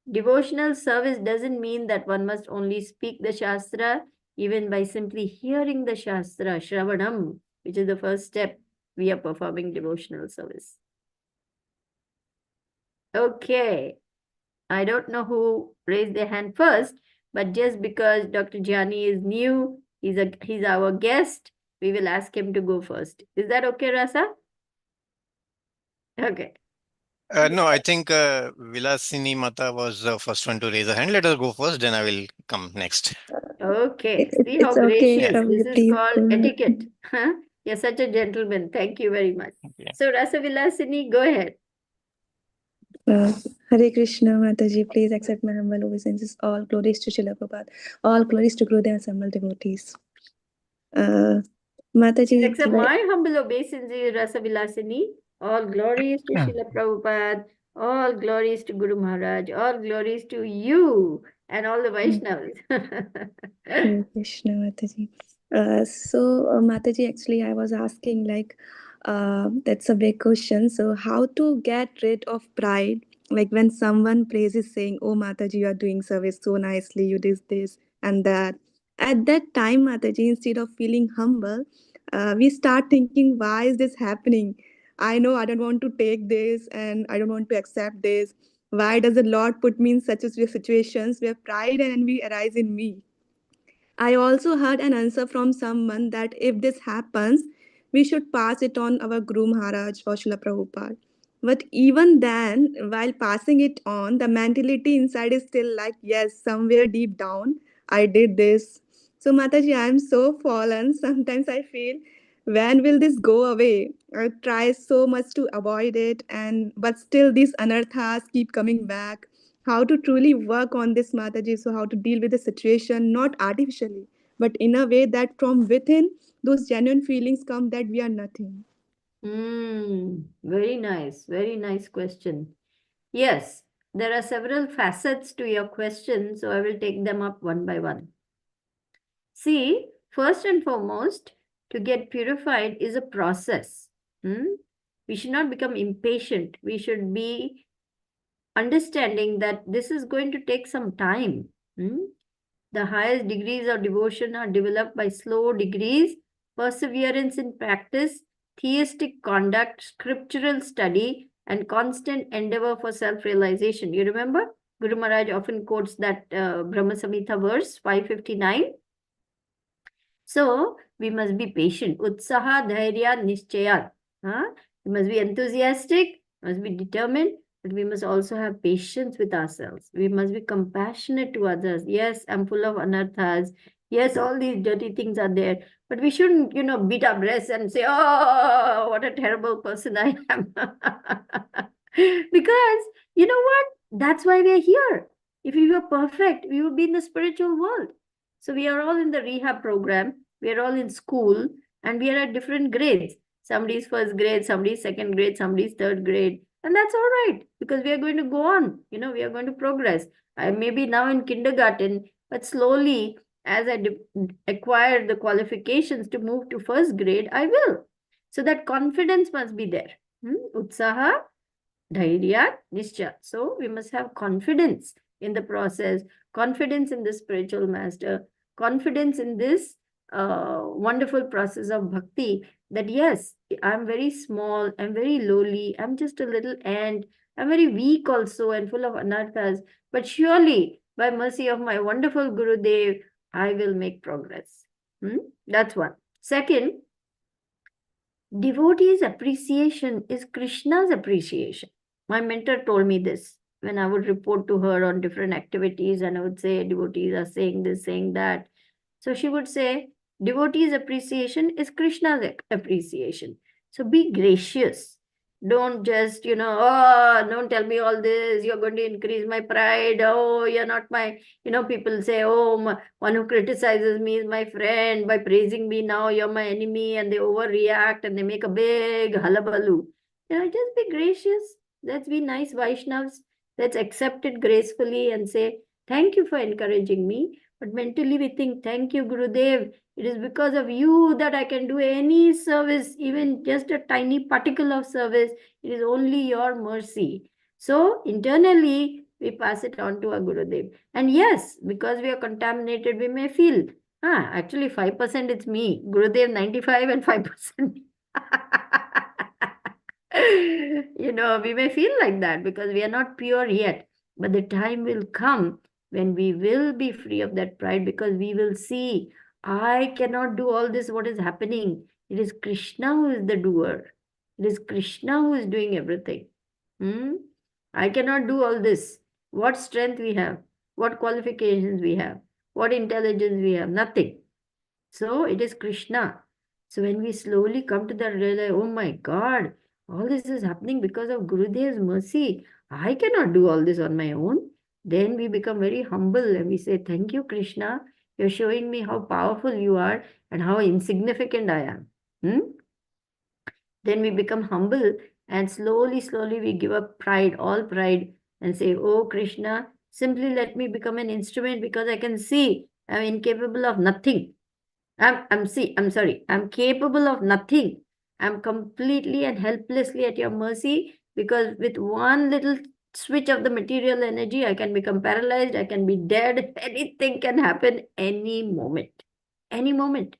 Devotional service doesn't mean that one must only speak the Shastra. Even by simply hearing the Shastra, Shravanam, which is the first step, we are performing devotional service. Okay. I don't know who raised their hand first, but just because Dr. Jani is new, he's our guest, we will ask him to go first. Is that okay, Rasa? Okay. No, I think Vilasini Mata was the first one to raise a hand. Let us go first, then I will come next. Okay. See how It's okay, gracious. Prabhu, This is please called go ahead. etiquette. You're such a gentleman. Thank you very much. Okay. So, Rasa Vilasini, go ahead. Hare Krishna, Mataji, please accept my humble obeisances. All glories to Srila Prabhupada. All glories to Gurudev and assembled devotees. Mataji, Accept my humble obeisances, Rasa Vilasini. All glories to Srila Prabhupada. All glories to Guru Maharaj. All glories to you and all the Vaishnavas. Hare Krishna, Mataji. Mataji, actually, I was asking, that's a big question. So, how to get rid of pride? Like when someone praises saying, "Oh, Mataji, you are doing service so nicely, you did this and that." At that time, Mataji, instead of feeling humble, we start thinking, why is this happening? I know I don't want to take this and I don't want to accept this. Why does the Lord put me in such a situations where pride and envy arise in me? I also heard an answer from someone that if this happens, we should pass it on our Guru Maharaj or Srila Prabhupada. But even then, while passing it on, the mentality inside is still like, yes, somewhere deep down, I did this. So, Mataji, I am so fallen. Sometimes I feel, when will this go away? I try so much to avoid it, but still these anarthas keep coming back. How to truly work on this, Mataji, so how to deal with the situation, not artificially, but in a way that from within, those genuine feelings come that we are nothing. Very nice question. Yes, there are several facets to your question, so I will take them up one by one. See, first and foremost, to get purified is a process. We should not become impatient. We should be understanding that this is going to take some time. The highest degrees of devotion are developed by slow degrees, perseverance in practice, theistic conduct, scriptural study, and constant endeavor for self-realization. You remember? Guru Maharaj often quotes that Brahma Samhita verse 559. So, we must be patient. Utsaha, dhairya, nischayat. We must be enthusiastic, must be determined, but we must also have patience with ourselves. We must be compassionate to others. Yes, I'm full of anarthas. Yes, all these dirty things are there, but we shouldn't, beat our breasts and say, "Oh, what a terrible person I am." Because you know what? That's why we're here. If we were perfect, we would be in the spiritual world. So we are all in the rehab program. We are all in school, and we are at different grades. Somebody's first grade, somebody's second grade, somebody's third grade. And that's all right, because we are going to go on. We are going to progress. I may be now in kindergarten, but slowly, as I acquire the qualifications to move to first grade, I will. So that confidence must be there. Utsaha, dhairya, nishcha. So we must have confidence in the process, confidence in the spiritual master, confidence in this wonderful process of bhakti, that yes, I'm very small, I'm very lowly, I'm just a little ant, I'm very weak also and full of anarthas, but surely by mercy of my wonderful Gurudev, I will make progress. That's one. Second, devotees' appreciation is Krishna's appreciation. My mentor told me this when I would report to her on different activities, and I would say, devotees are saying this, saying that. So she would say, devotees' appreciation is Krishna's appreciation. So be gracious. Don't just, oh, don't tell me all this. You're going to increase my pride. Oh, you're not my, people say, oh, one who criticizes me is my friend. By praising me now, you're my enemy. And they overreact and they make a big hullabaloo. Just be gracious. Let's be nice Vaishnavas. Let's accept it gracefully and say, thank you for encouraging me. But mentally we think, thank you, Gurudev. It is because of you that I can do any service, even just a tiny particle of service. It is only your mercy. So internally, we pass it on to our Gurudev. And yes, because we are contaminated, we may feel, actually 5% it's me. Gurudev 95 and 5%. We may feel like that because we are not pure yet. But the time will come when we will be free of that pride, because we will see, I cannot do all this, what is happening. It is Krishna who is the doer. It is Krishna who is doing everything. I cannot do all this. What strength we have, what qualifications we have, what intelligence we have, nothing. So it is Krishna. So when we slowly come to that realize, oh my God, all this is happening because of Gurudev's mercy. I cannot do all this on my own. Then we become very humble and we say, thank you, Krishna. You're showing me how powerful you are and how insignificant I am. Then we become humble and slowly, slowly we give up pride, all pride, and say, oh, Krishna, simply let me become an instrument, because I can see I'm incapable of nothing. I'm sorry. I'm capable of nothing. I'm completely and helplessly at your mercy, because with one little switch of the material energy, I can become paralyzed. I can be dead. Anything can happen any moment. Any moment.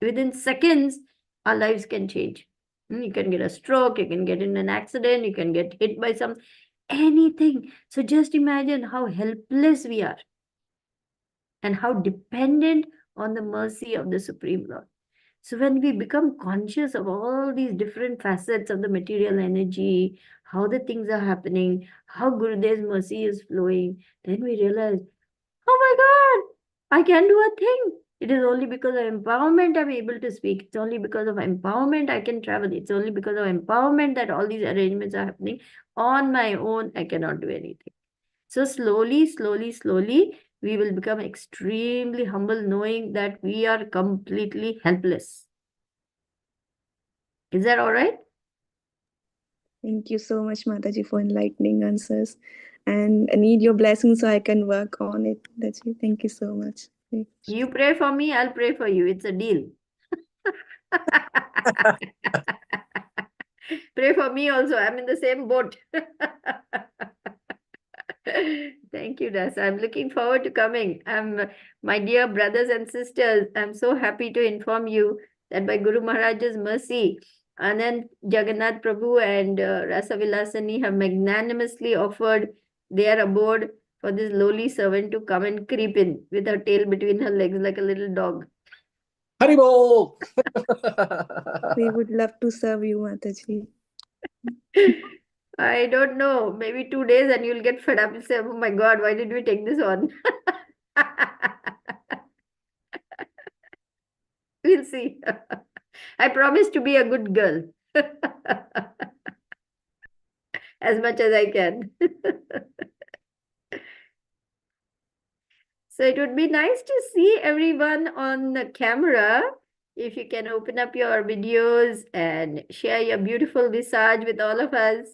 Within seconds, our lives can change. You can get a stroke. You can get in an accident. You can get hit by anything. So just imagine how helpless we are and how dependent on the mercy of the Supreme Lord. So when we become conscious of all these different facets of the material energy, how the things are happening, how Gurudev's mercy is flowing, then we realize, oh my God, I can do a thing. It is only because of empowerment I'm able to speak. It's only because of empowerment I can travel. It's only because of empowerment that all these arrangements are happening. On my own, I cannot do anything. So slowly, slowly, slowly, we will become extremely humble, knowing that we are completely helpless. Is that all right? Thank you so much, Mataji, for enlightening answers. And I need your blessing so I can work on it. Thank you so much. You pray for me, I'll pray for you. It's a deal. Pray for me also. I'm in the same boat. Thank you, Das. I'm looking forward to coming. My dear brothers and sisters, I'm so happy to inform you that by Guru Maharaj's mercy, Anand Jagannath Prabhu and Rasa Vilasani have magnanimously offered their abode for this lowly servant to come and creep in with her tail between her legs like a little dog. Haribo! We would love to serve you, Mataji. I don't know, maybe 2 days and you'll get fed up and say, oh my God, why did we take this on? We'll see. I promise to be a good girl as much as I can. So it would be nice to see everyone on the camera. If you can open up your videos and share your beautiful visage with all of us,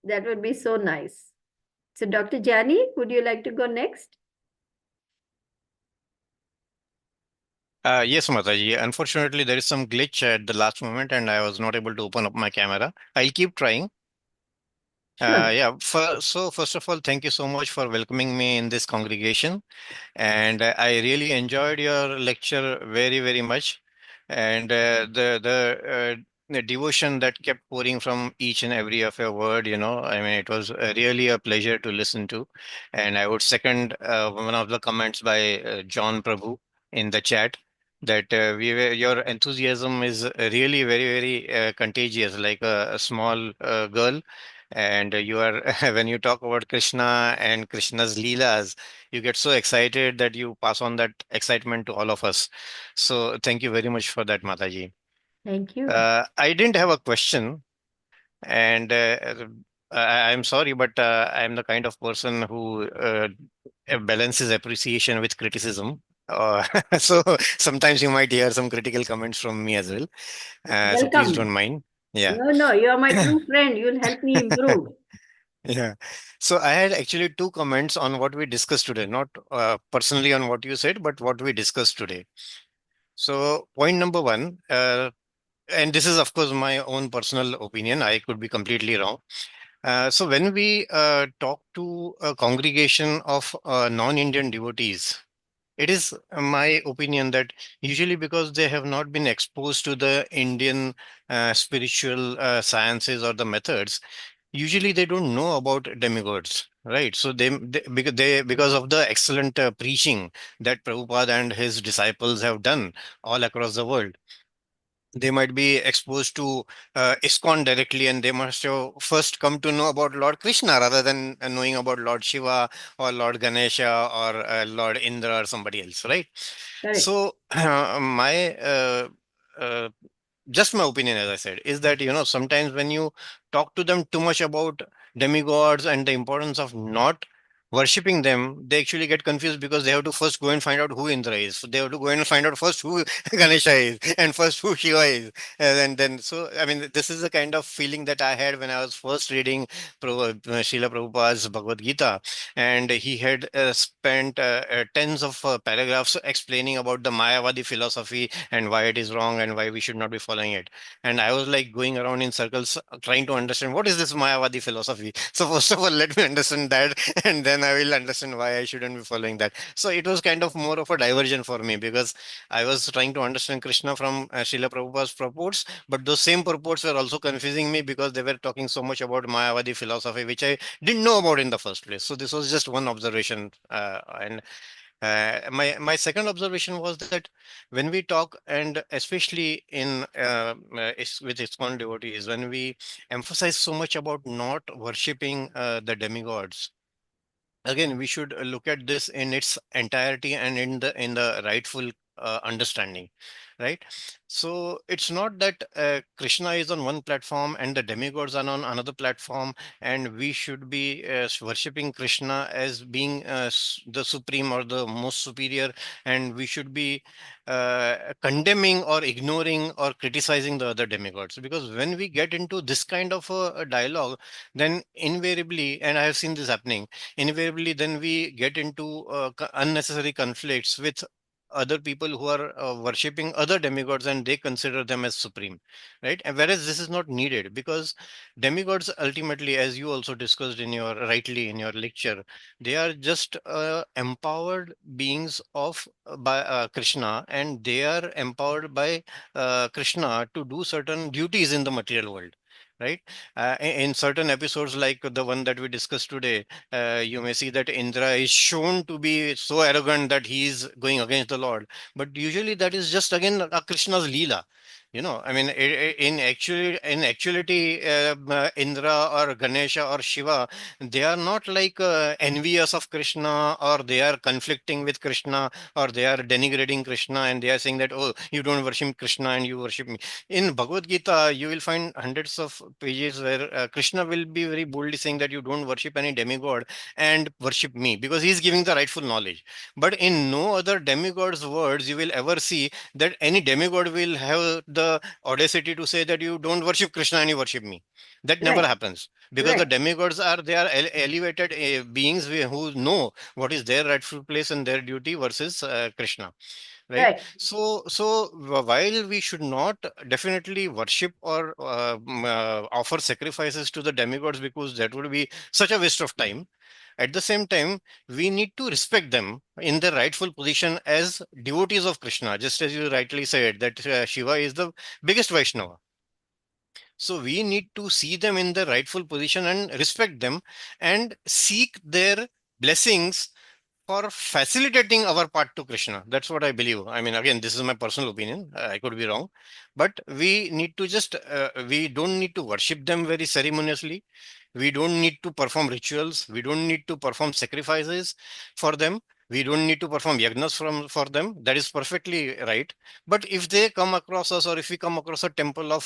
that would be so nice. So Dr. Jani, would you like to go next? Yes, Mataji. Unfortunately, there is some glitch at the last moment, and I was not able to open up my camera. I'll keep trying. Sure. Yeah. So first of all, thank you so much for welcoming me in this congregation. And I really enjoyed your lecture very, very much. And the devotion that kept pouring from each and every of your word, I mean, it was really a pleasure to listen to. And I would second one of the comments by John Prabhu in the chat that your enthusiasm is really very, very contagious, like a small girl. And you are when you talk about Krishna and Krishna's leelas, you get so excited that you pass on that excitement to all of us. So thank you very much for that, Mataji. Thank you. I didn't have a question, and I'm sorry, but I'm the kind of person who balances appreciation with criticism. So sometimes you might hear some critical comments from me as well. So please don't Welcome. mind. Yeah. No, you are my true friend. You'll help me improve. Yeah. So I had actually two comments on what we discussed today, not personally on what you said, but what we discussed today. So point number one, and this is of course my own personal opinion. I could be completely wrong. So when we talk to a congregation of non-Indian devotees, it is my opinion that usually because they have not been exposed to the Indian spiritual sciences or the methods, usually they don't know about demigods, right? So because of the excellent preaching that Prabhupada and his disciples have done all across the world, they might be exposed to ISKCON directly, and they must have first come to know about Lord Krishna rather than knowing about Lord Shiva or Lord Ganesha or Lord Indra or somebody else, right? Correct. So my uh, just my opinion, as I said, is that sometimes when you talk to them too much about demigods and the importance of not worshipping them, they actually get confused because they have to first go and find out who Indra is. So they have to go and find out first who Ganesha is and first who Shiva is. And then, so I mean, this is the kind of feeling that I had when I was first reading Srila Prabhupada's Bhagavad Gita. And he had spent tens of paragraphs explaining about the Mayavadi philosophy and why it is wrong and why we should not be following it. And I was like going around in circles trying to understand what is this Mayavadi philosophy. So first of all, let me understand that, and then I will understand why I shouldn't be following that. So it was kind of more of a diversion for me because I was trying to understand Krishna from Srila Prabhupada's purports, but those same purports were also confusing me because they were talking so much about Mayavadi philosophy, which I didn't know about in the first place. So this was just one observation, and my second observation was that when we talk, and especially in with ISKCON devotees, when we emphasize so much about not worshipping the demigods, again we should look at this in its entirety and in the rightful understanding, right? So it's not that Krishna is on one platform and the demigods are on another platform, and we should be worshipping Krishna as being the supreme or the most superior, and we should be condemning or ignoring or criticizing the other demigods. Because when we get into this kind of a dialogue, then invariably, and I have seen this happening, invariably then we get into unnecessary conflicts with other people who are worshipping other demigods and they consider them as supreme, right? And whereas this is not needed, because demigods ultimately, as you also discussed in your rightly in your lecture, they are just empowered beings of by Krishna, and they are empowered by Krishna to do certain duties in the material world, right? In certain episodes like the one that we discussed today, you may see that Indra is shown to be so arrogant that he is going against the Lord. But usually that is just again a Krishna's Leela. I mean, in actuality, Indra or Ganesha or Shiva, they are not like envious of Krishna, or they are conflicting with Krishna, or they are denigrating Krishna, and they are saying that, oh, you don't worship Krishna and you worship me. In Bhagavad Gita, you will find hundreds of pages where Krishna will be very boldly saying that you don't worship any demigod and worship me, because he is giving the rightful knowledge. But in no other demigod's words you will ever see that any demigod will have the audacity to say that you don't worship Krishna and you worship me. That never Right, happens, because the right, demigods are, they are elevated beings who know what is their rightful place and their duty versus Krishna, right? right. So while we should not definitely worship or offer sacrifices to the demigods, because that would be such a waste of time, at the same time we need to respect them in their rightful position as devotees of Krishna, just as you rightly said that Shiva is the biggest Vaishnava. So we need to see them in the rightful position and respect them and seek their blessings for facilitating our path to Krishna. That's what I believe. I mean, again, this is my personal opinion. I could be wrong, but we need to just, we don't need to worship them very ceremoniously. We don't need to perform rituals. We don't need to perform sacrifices for them. We don't need to perform yagnas for them. That is perfectly right. But if they come across us, or if we come across a temple of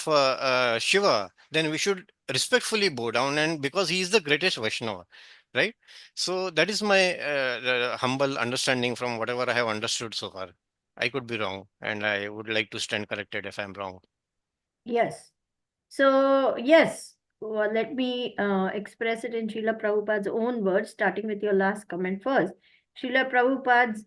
Shiva, then we should respectfully bow down, and because he is the greatest Vaishnava, right? So that is my humble understanding from whatever I have understood so far. I could be wrong, and I would like to stand corrected if I'm wrong. Yes. So, yes, well, let me express it in Srila Prabhupada's own words, starting with your last comment first. Srila Prabhupada's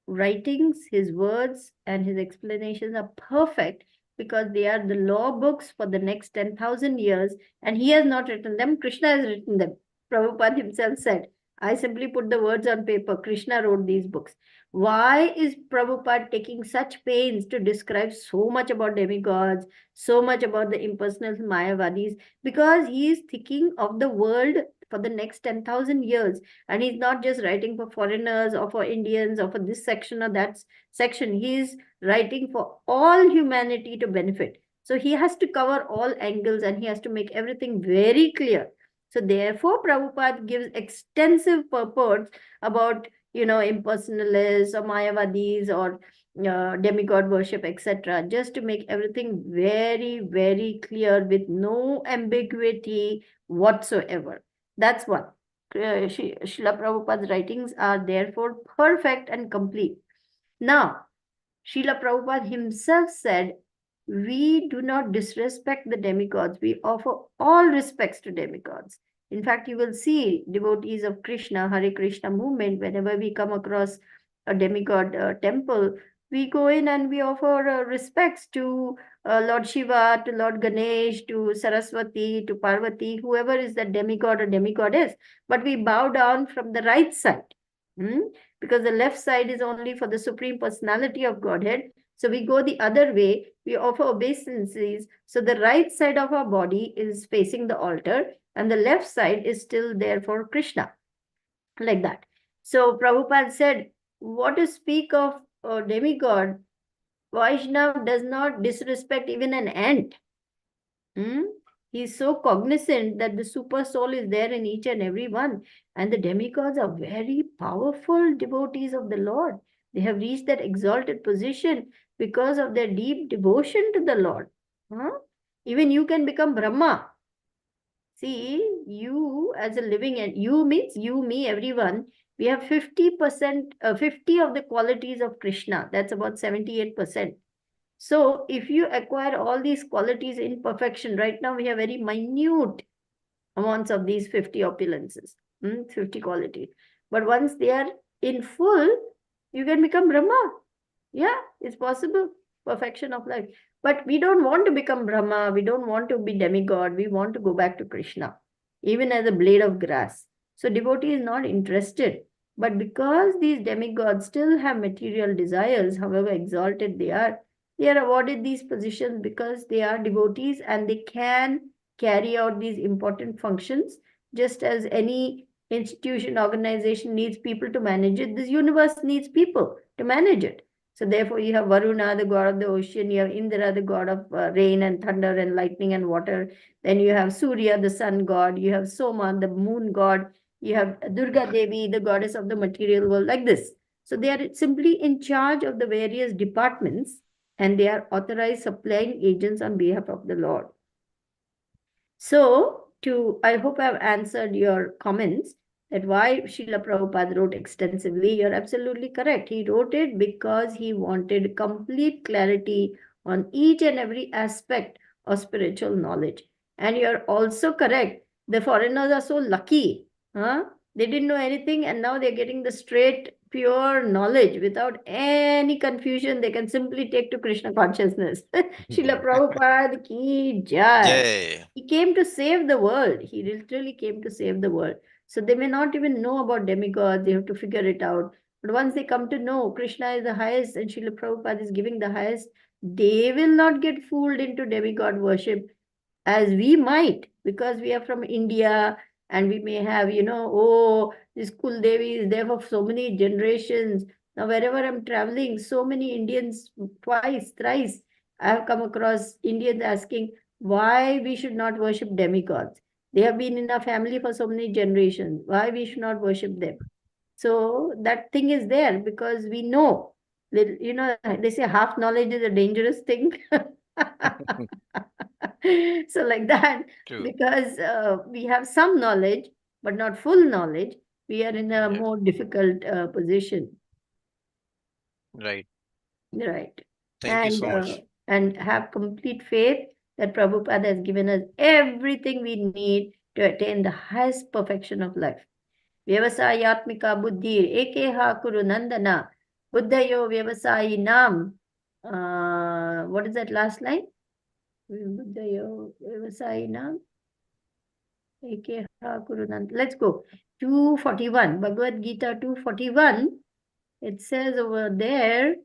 writings, his words, and his explanations are perfect because they are the law books for the next 10,000 years, and he has not written them, Krishna has written them. Prabhupada himself said, I simply put the words on paper. Krishna wrote these books. Why is Prabhupada taking such pains to describe so much about demigods, so much about the impersonal Mayavadis? Because he is thinking of the world for the next 10,000 years. And he's not just writing for foreigners or for Indians or for this section or that section. He's writing for all humanity to benefit. So he has to cover all angles and he has to make everything very clear. So therefore, Prabhupada gives extensive purports about, impersonalists or Mayavadis or demigod worship, etc., just to make everything very, very clear with no ambiguity whatsoever. That's one. Srila Prabhupada's writings are therefore perfect and complete. Now, Srila Prabhupada himself said, we do not disrespect the demigods. We offer all respects to demigods. In fact, you will see devotees of Krishna, Hare Krishna movement, whenever we come across a demigod temple, we go in and we offer respects to Lord Shiva, to Lord Ganesh, to Saraswati, to Parvati, whoever is that demigod or demigoddess. But we bow down from the right side. Because the left side is only for the Supreme Personality of Godhead. So we go the other way, we offer obeisances. So the right side of our body is facing the altar, and the left side is still there for Krishna, like that. So Prabhupada said, what to speak of a demigod? Vaishnav does not disrespect even an ant. He's so cognizant that the super soul is there in each and every one. And the demigods are very powerful devotees of the Lord. They have reached that exalted position because of their deep devotion to the Lord. Even you can become Brahma. See, you as a living, and you means you, me, everyone, we have 50%, 50 of the qualities of Krishna. That's about 78%. So if you acquire all these qualities in perfection, right now we have very minute amounts of these 50 opulences, 50 qualities. But once they are in full, you can become Brahma. Yeah, it's possible. Perfection of life. But we don't want to become Brahma. We don't want to be demigod. We want to go back to Krishna, even as a blade of grass. So devotee is not interested. But because these demigods still have material desires, however exalted they are awarded these positions because they are devotees and they can carry out these important functions just as any institution, organization needs people to manage it. This universe needs people to manage it. So therefore, you have Varuna, the god of the ocean. You have Indra, the god of rain and thunder and lightning and water. Then you have Surya, the sun god. You have Soma, the moon god. You have Durga Devi, the goddess of the material world, like this. So they are simply in charge of the various departments, and they are authorized supplying agents on behalf of the Lord. So, I hope I've answered your comments that why Srila Prabhupada wrote extensively. You're absolutely correct. He wrote it because he wanted complete clarity on each and every aspect of spiritual knowledge. And you're also correct. The foreigners are so lucky. Huh? They didn't know anything, and now they're getting the straight, pure knowledge without any confusion. They can simply take to Krishna consciousness. Srila Prabhupada ki jai. Yay. He came to save the world. He literally came to save the world. So they may not even know about demigods. They have to figure it out. But once they come to know Krishna is the highest and Srila Prabhupada is giving the highest, they will not get fooled into demigod worship as we might, because we are from India and we may have, this Kul Devi is there for so many generations. Now, wherever I'm traveling, so many Indians, twice, thrice, I have come across Indians asking why we should not worship demigods. They have been in our family for so many generations. Why we should not worship them? So that thing is there because we know. They say half knowledge is a dangerous thing. So like that, True. because we have some knowledge, but not full knowledge, we are in a Yeah. more difficult position. Right. Right. Thank you so much. And have complete faith that Prabhupada has given us everything we need to attain the highest perfection of life. Vyavasayatmika buddhir ekeha kuru nandana buddhayo vyavasayinam. What is that last line? Buddhayo vyavasayinam ekeha kuru nandana. Let's go. 241, Bhagavad Gita 241. It says over there,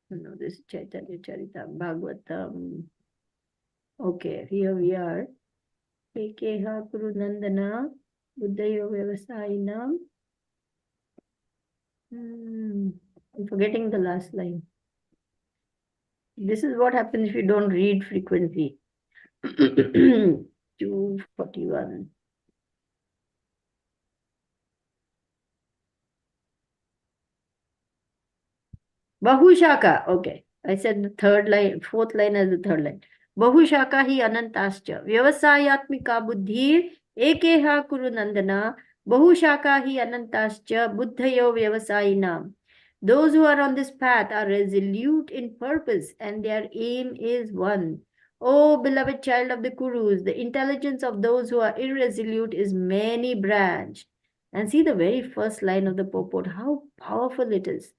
no, this is Chaitanya Charita Bhagavatam. Okay, here we are. Ekeha kuru nandana buddhayo vyavasayinam. I'm forgetting the last line. This is what happens if you don't read frequently. 241. Bahushaka. Okay. I said the third line, fourth line as the third line. Bahushaka hi anantascha. Vyavasayatmika buddhir ekeha kuru nandana. Bahushaka hi anantascha buddhayo vyavasayinam. Those who are on this path are resolute in purpose and their aim is one. O beloved child of the Kurus, the intelligence of those who are irresolute is many branched. And see the very first line of the purport, how powerful it is.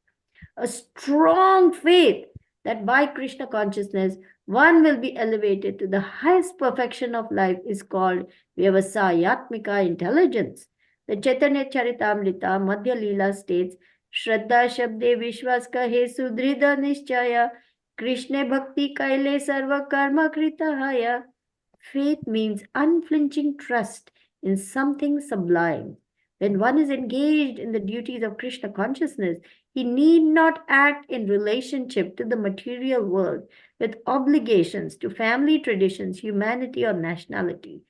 A strong faith that by Krishna consciousness, one will be elevated to the highest perfection of life is called Vyavasayatmika intelligence. The Chaitanya Charitamrita Madhya Leela states, Shraddha Shabde Vishwas Kahe Sudrida Nishchaya Krishna Bhakti Kaile Sarva Karma Kritahaya. Faith means unflinching trust in something sublime. When one is engaged in the duties of Krishna consciousness, he need not act in relationship to the material world with obligations to family traditions, humanity, or nationality.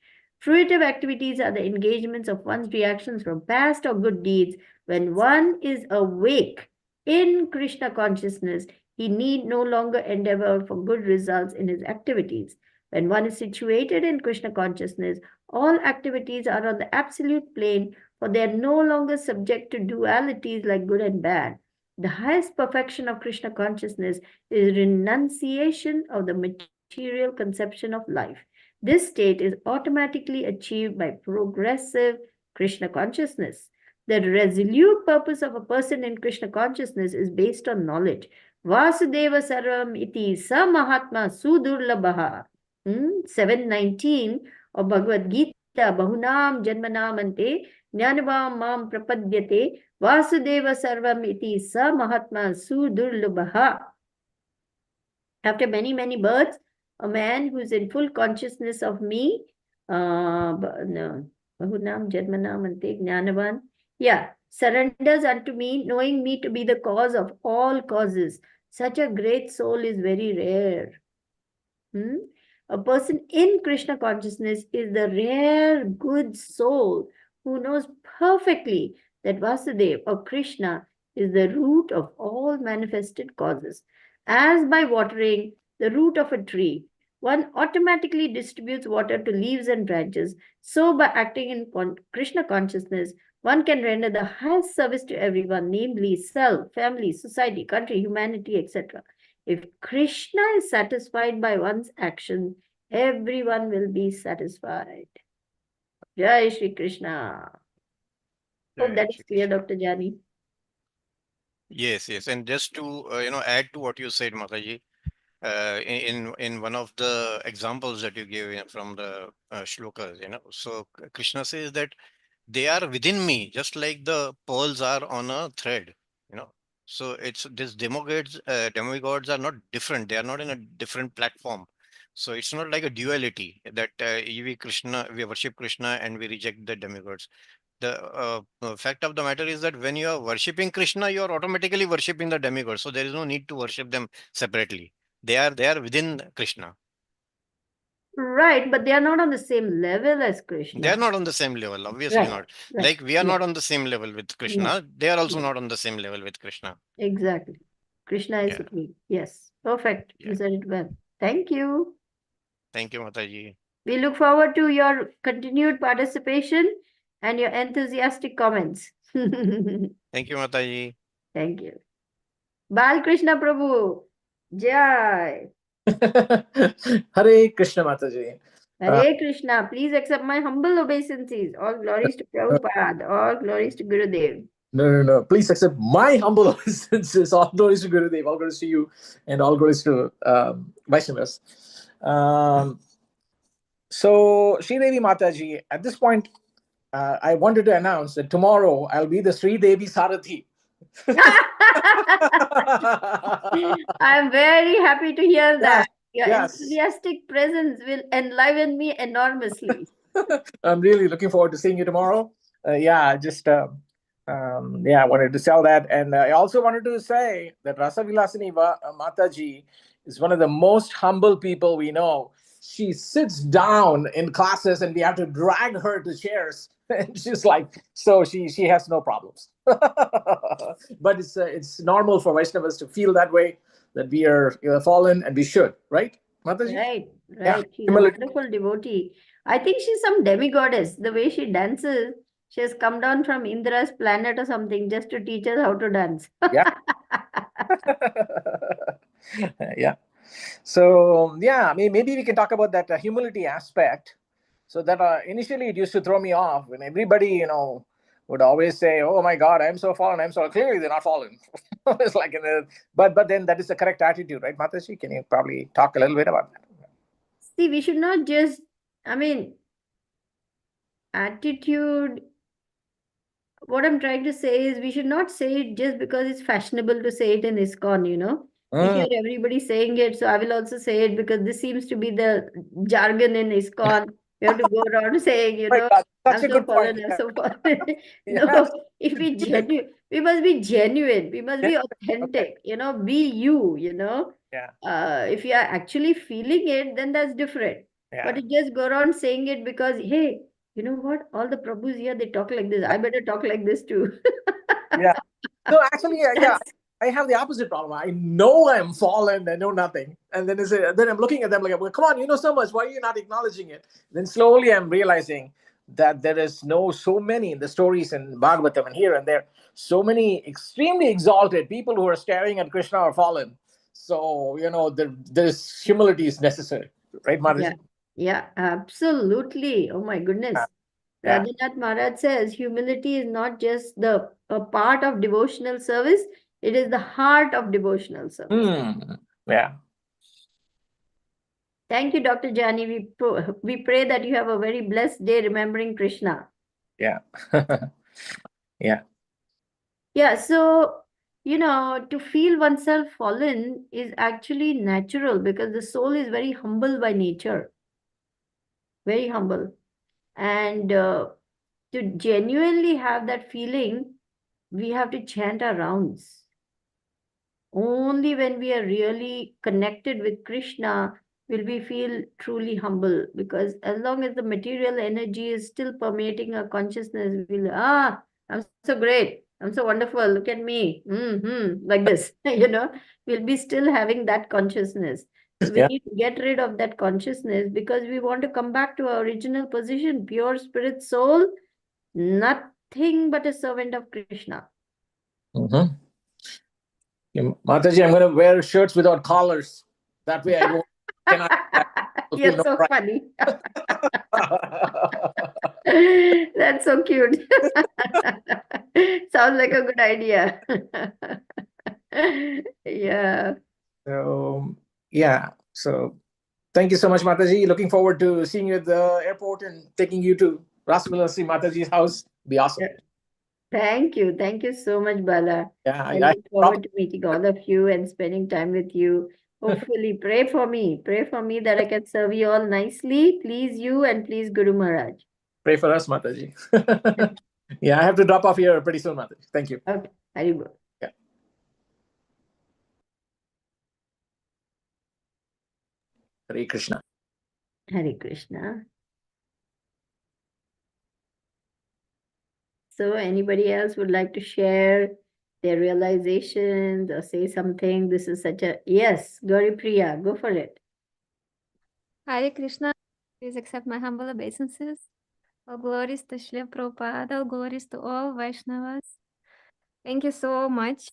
Fruitive activities are the engagements of one's reactions from past or good deeds. When one is awake in Krishna consciousness, he need no longer endeavor for good results in his activities. When one is situated in Krishna consciousness, all activities are on the absolute plane, for they are no longer subject to dualities like good and bad. The highest perfection of Krishna consciousness is renunciation of the material conception of life. This state is automatically achieved by progressive Krishna consciousness. The resolute purpose of a person in Krishna consciousness is based on knowledge. Vasudeva Sarvam iti sa Mahatma sudurlabhaha. 719 of Bhagavad Gita, Bahunam Janmanamante Jnanavam Mam Prapadyate Vasudeva Sarvam iti sa Mahatma sudurlabhaha. After many, many births, a man who is in full consciousness of me, Bahunam Janmanamante Jnanavan. Yeah, surrenders unto me, knowing me to be the cause of all causes. Such a great soul is very rare. A person in Krishna consciousness is the rare good soul who knows perfectly that Vasudeva or Krishna is the root of all manifested causes. As by watering the root of a tree, one automatically distributes water to leaves and branches, so by acting in Krishna consciousness, one can render the highest service to everyone, namely self, family, society, country, humanity, etc. If Krishna is satisfied by one's action, everyone will be satisfied. Jai Shri Krishna. Hope Jai that is Shri clear, Krishna. Dr. Jani. Yes, yes. And just to add to what you said, Mataji, in one of the examples that you gave from the shlokas, so Krishna says that they are within me, just like the pearls are on a thread, you know. So it's these demigods are not different. They are not in a different platform. So it's not like a duality that we worship Krishna and we reject the demigods. The fact of the matter is that when you are worshipping Krishna, you are automatically worshipping the demigods. So there is no need to worship them separately. They are within Krishna. Right, but they are not on the same level as They are Krishna. not on the same level, obviously Right, not. right. Like we are Yeah, not on the same level with no, Krishna. They are also no, not on the same level with Krishna. exactly. Krishna is Yeah, supreme. Yes, perfect. You yeah. said it well. Thank you. Thank you, Mataji. We look forward to your continued participation and your enthusiastic comments. Thank Thank you, Mataji. you. Bal Krishna Prabhu. Jai. Hare Krishna Mataji. Hare Krishna. Please accept my humble obeisances. All glories to No, Prabhupada. All glories to Gurudev. no. Please accept my humble obeisances. All glories to Gurudev, all glories to you, and all glories to Vaishnavas. Um, so, Sridevi Mataji, at this point, I wanted to announce that tomorrow I'll be the Sridevi Sarathi. I'm very happy to hear Yes, that. Your yes. enthusiastic presence will enliven me enormously. I'm really looking forward to seeing you tomorrow. Yeah, just yeah, I wanted to sell that, and I also wanted to say that Rasavilasini Mataji is one of the most humble people we know. She sits down in classes, and we have to drag her to chairs, and she's like, so she has no problems. But it's normal for Vaishnavas to feel that way, that we are fallen, and we should, right, Mataji? Right, Yeah, right. She's a humility. wonderful devotee. I think she's some demigoddess. The way she dances, she has come down from Indra's planet or something just to teach us how to dance. Yeah. Yeah. So yeah, I mean, maybe we can talk about that humility aspect. So that initially it used to throw me off when everybody, would always say, "Oh my God, I'm so fallen. I'm so clearly they're not fallen." It's like, but then that is the correct attitude, right, Mataji? Can you probably talk a little bit about that? See, we should not just, I mean, attitude. What I'm trying to say is we should not say it just because it's fashionable to say it in ISKCON, you know. We Mm. hear everybody saying it, so I will also say it because this seems to be the jargon in ISKCON. You have to go around saying, Oh my God, such I'm a so good fallen, point. I'm so fallen. Yes. No, if we must be genuine, we must be Yeah. Okay. authentic, be you, Yeah. If you are actually feeling it, then that's different. But Yeah. you just go around saying it because, hey, you know what? All the Prabhus here, they talk like this. I better talk like this too. Yeah. So actually, yeah, That's I have the opposite problem. I know I'm fallen. I know nothing, and then I'm looking at them like, well, come on, you know so much. Why are you not acknowledging it? Then slowly I'm realizing that there is so many in the stories in Bhagavatam and here and there, so many extremely exalted people who are staring at Krishna are fallen. So there's humility is necessary, right, yeah, Mataji? yeah, absolutely. Oh my Yeah. goodness. Yeah. Radhanath Maharaj says humility is not just a part of devotional service, it is the heart of devotional service. Yeah. Thank you, Dr. Jani. We pray that you have a very blessed day remembering Krishna. Yeah. Yeah. Yeah, so, to feel oneself fallen is actually natural because the soul is very humble by nature, very humble. And to genuinely have that feeling, we have to chant our rounds. Only when we are really connected with Krishna will we feel truly humble, because as long as the material energy is still permeating our consciousness, we'll, I'm so great, I'm so wonderful, look at me, like this, we'll be still having that consciousness. So we Yeah. need to get rid of that consciousness, because we want to come back to our original position, pure spirit soul, nothing but a servant of Krishna. Mm-hmm. Yeah, Mataji, I'm going to wear shirts without collars. That way I cannot. You're so funny. That's so cute. Sounds like a good idea. Yeah. So, yeah. So, thank you so much, Mataji. Looking forward to seeing you at the airport and taking you to Rasvilasi Mataji's house. Be awesome. Thank you. Thank you so much, Bala. Yeah, I look forward to meeting all of you and spending time with you. Hopefully, pray for me. Pray for me that I can serve you all nicely. Please you and please Guru Maharaj. Pray for us, Mataji. Yeah, I have to drop off here pretty soon, Mataji. Thank you. Okay. Haribol. Yeah. Hare Krishna. Hare Krishna. So anybody else would like to share their realizations or say something? This is such a, yes, Gauri Priya, go for it. Hare Krishna, please accept my humble obeisances. All glories to Srila Prabhupada, all glories to all Vaishnavas. Thank you so much.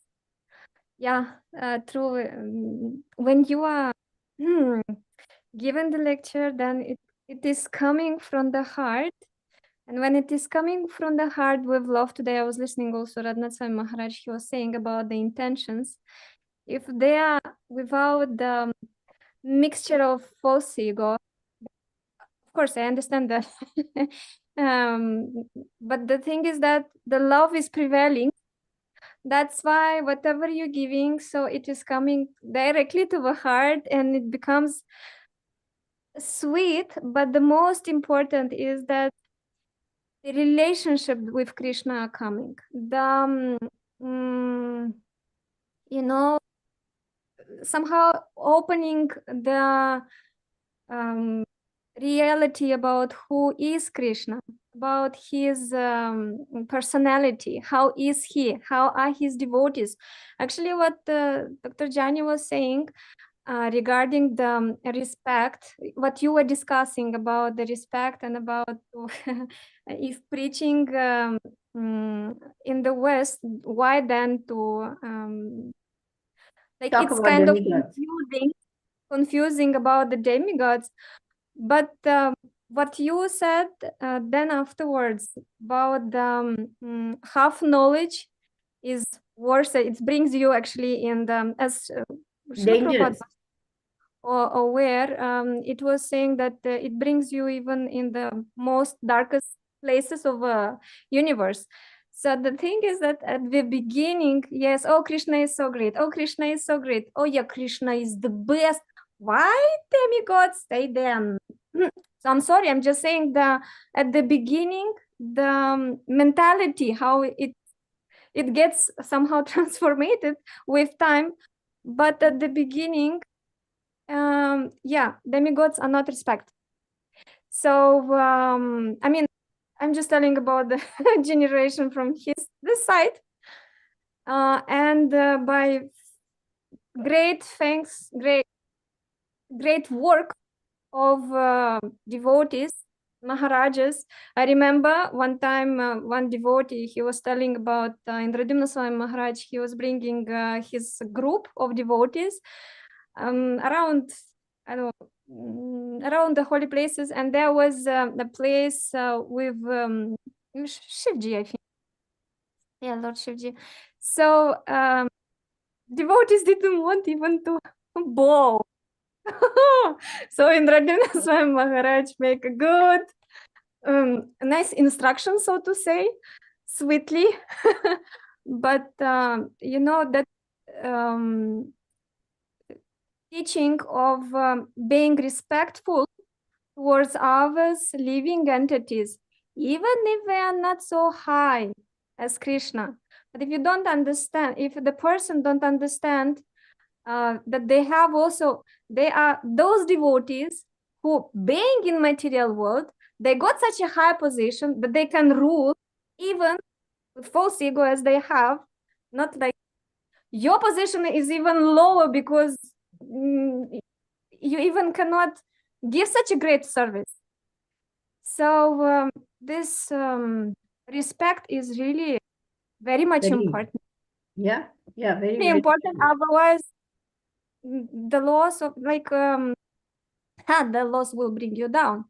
Yeah, true. When you are given the lecture, then it is coming from the heart. And when it is coming from the heart with love, today I was listening also Radhanath Swami Maharaj, he was saying about the intentions. If they are without the mixture of false ego, of course, I understand that. But the thing is that the love is prevailing. That's why whatever you're giving, so it is coming directly to the heart and it becomes sweet. But the most important is that the relationship with Krishna are coming. Somehow opening the reality about who is Krishna, about his personality, how is he, how are his devotees. Actually, what Dr. Jani was saying regarding the respect, what you were discussing about the respect and about if preaching in the West, why then to like Talk it's about kind of demigods. confusing about the demigods. But what you said then afterwards about the half knowledge is worse. It brings you actually in the, as Srila Prabhupada Dangerous. was aware, it was saying that it brings you even in the most darkest places of universe. So the thing is that at the beginning, yes, oh, Krishna is so great. Oh, Krishna is so great. Oh, yeah, Krishna is the best. Why demigods stay there? So I'm sorry, I'm just saying at the beginning, the mentality, how it gets somehow transformed with time. But at the beginning, yeah, demigods are not respected. So, I mean, I'm just telling about the generation from this side. And by great thanks, great work of devotees, Maharajas. I remember one time one devotee, he was telling about Indradimna Swami Maharaj, he was bringing his group of devotees around, I don't know, around the holy places, and there was a place with Shivji, I think. Yeah, Lord Shivji. So devotees didn't want even to bow. So Indradimna Swami Maharaj make a good, nice instruction, so to say, sweetly. But that teaching of being respectful towards others, living entities, even if they are not so high as Krishna. But if you don't understand, if the person don't understand that they are those devotees who, being in material world, they got such a high position that they can rule even with false ego as they have. Not like your position is even lower because you even cannot give such a great service. So this respect is really very much Very, important. yeah, very, Very very important. Otherwise, the loss of the loss will bring you down.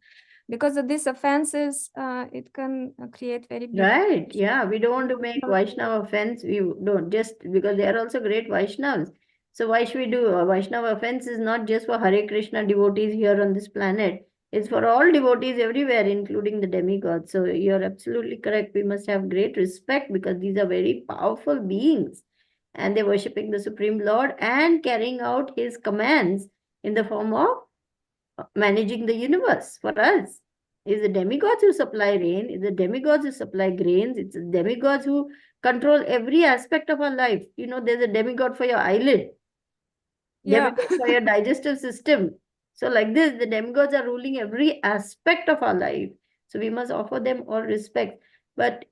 Because of these offenses, it can create very big. right. Yeah, we don't want to make Vaishnava offense. We don't, just because they are also great Vaishnavas. So why should we do a Vaishnava offense? Is not just for Hare Krishna devotees here on this planet. It's for all devotees everywhere, including the demigods. So you're absolutely correct. We must have great respect because these are very powerful beings, and they're worshipping the Supreme Lord and carrying out His commands in the form of managing the universe for us. It's the demigods who supply rain, it's the demigods who supply grains, it's the demigods who control every aspect of our life. You know, there's a demigod for your eyelid, demigod for your digestive system. So, like this, the demigods are ruling every aspect of our life. So, we must offer them all respect. But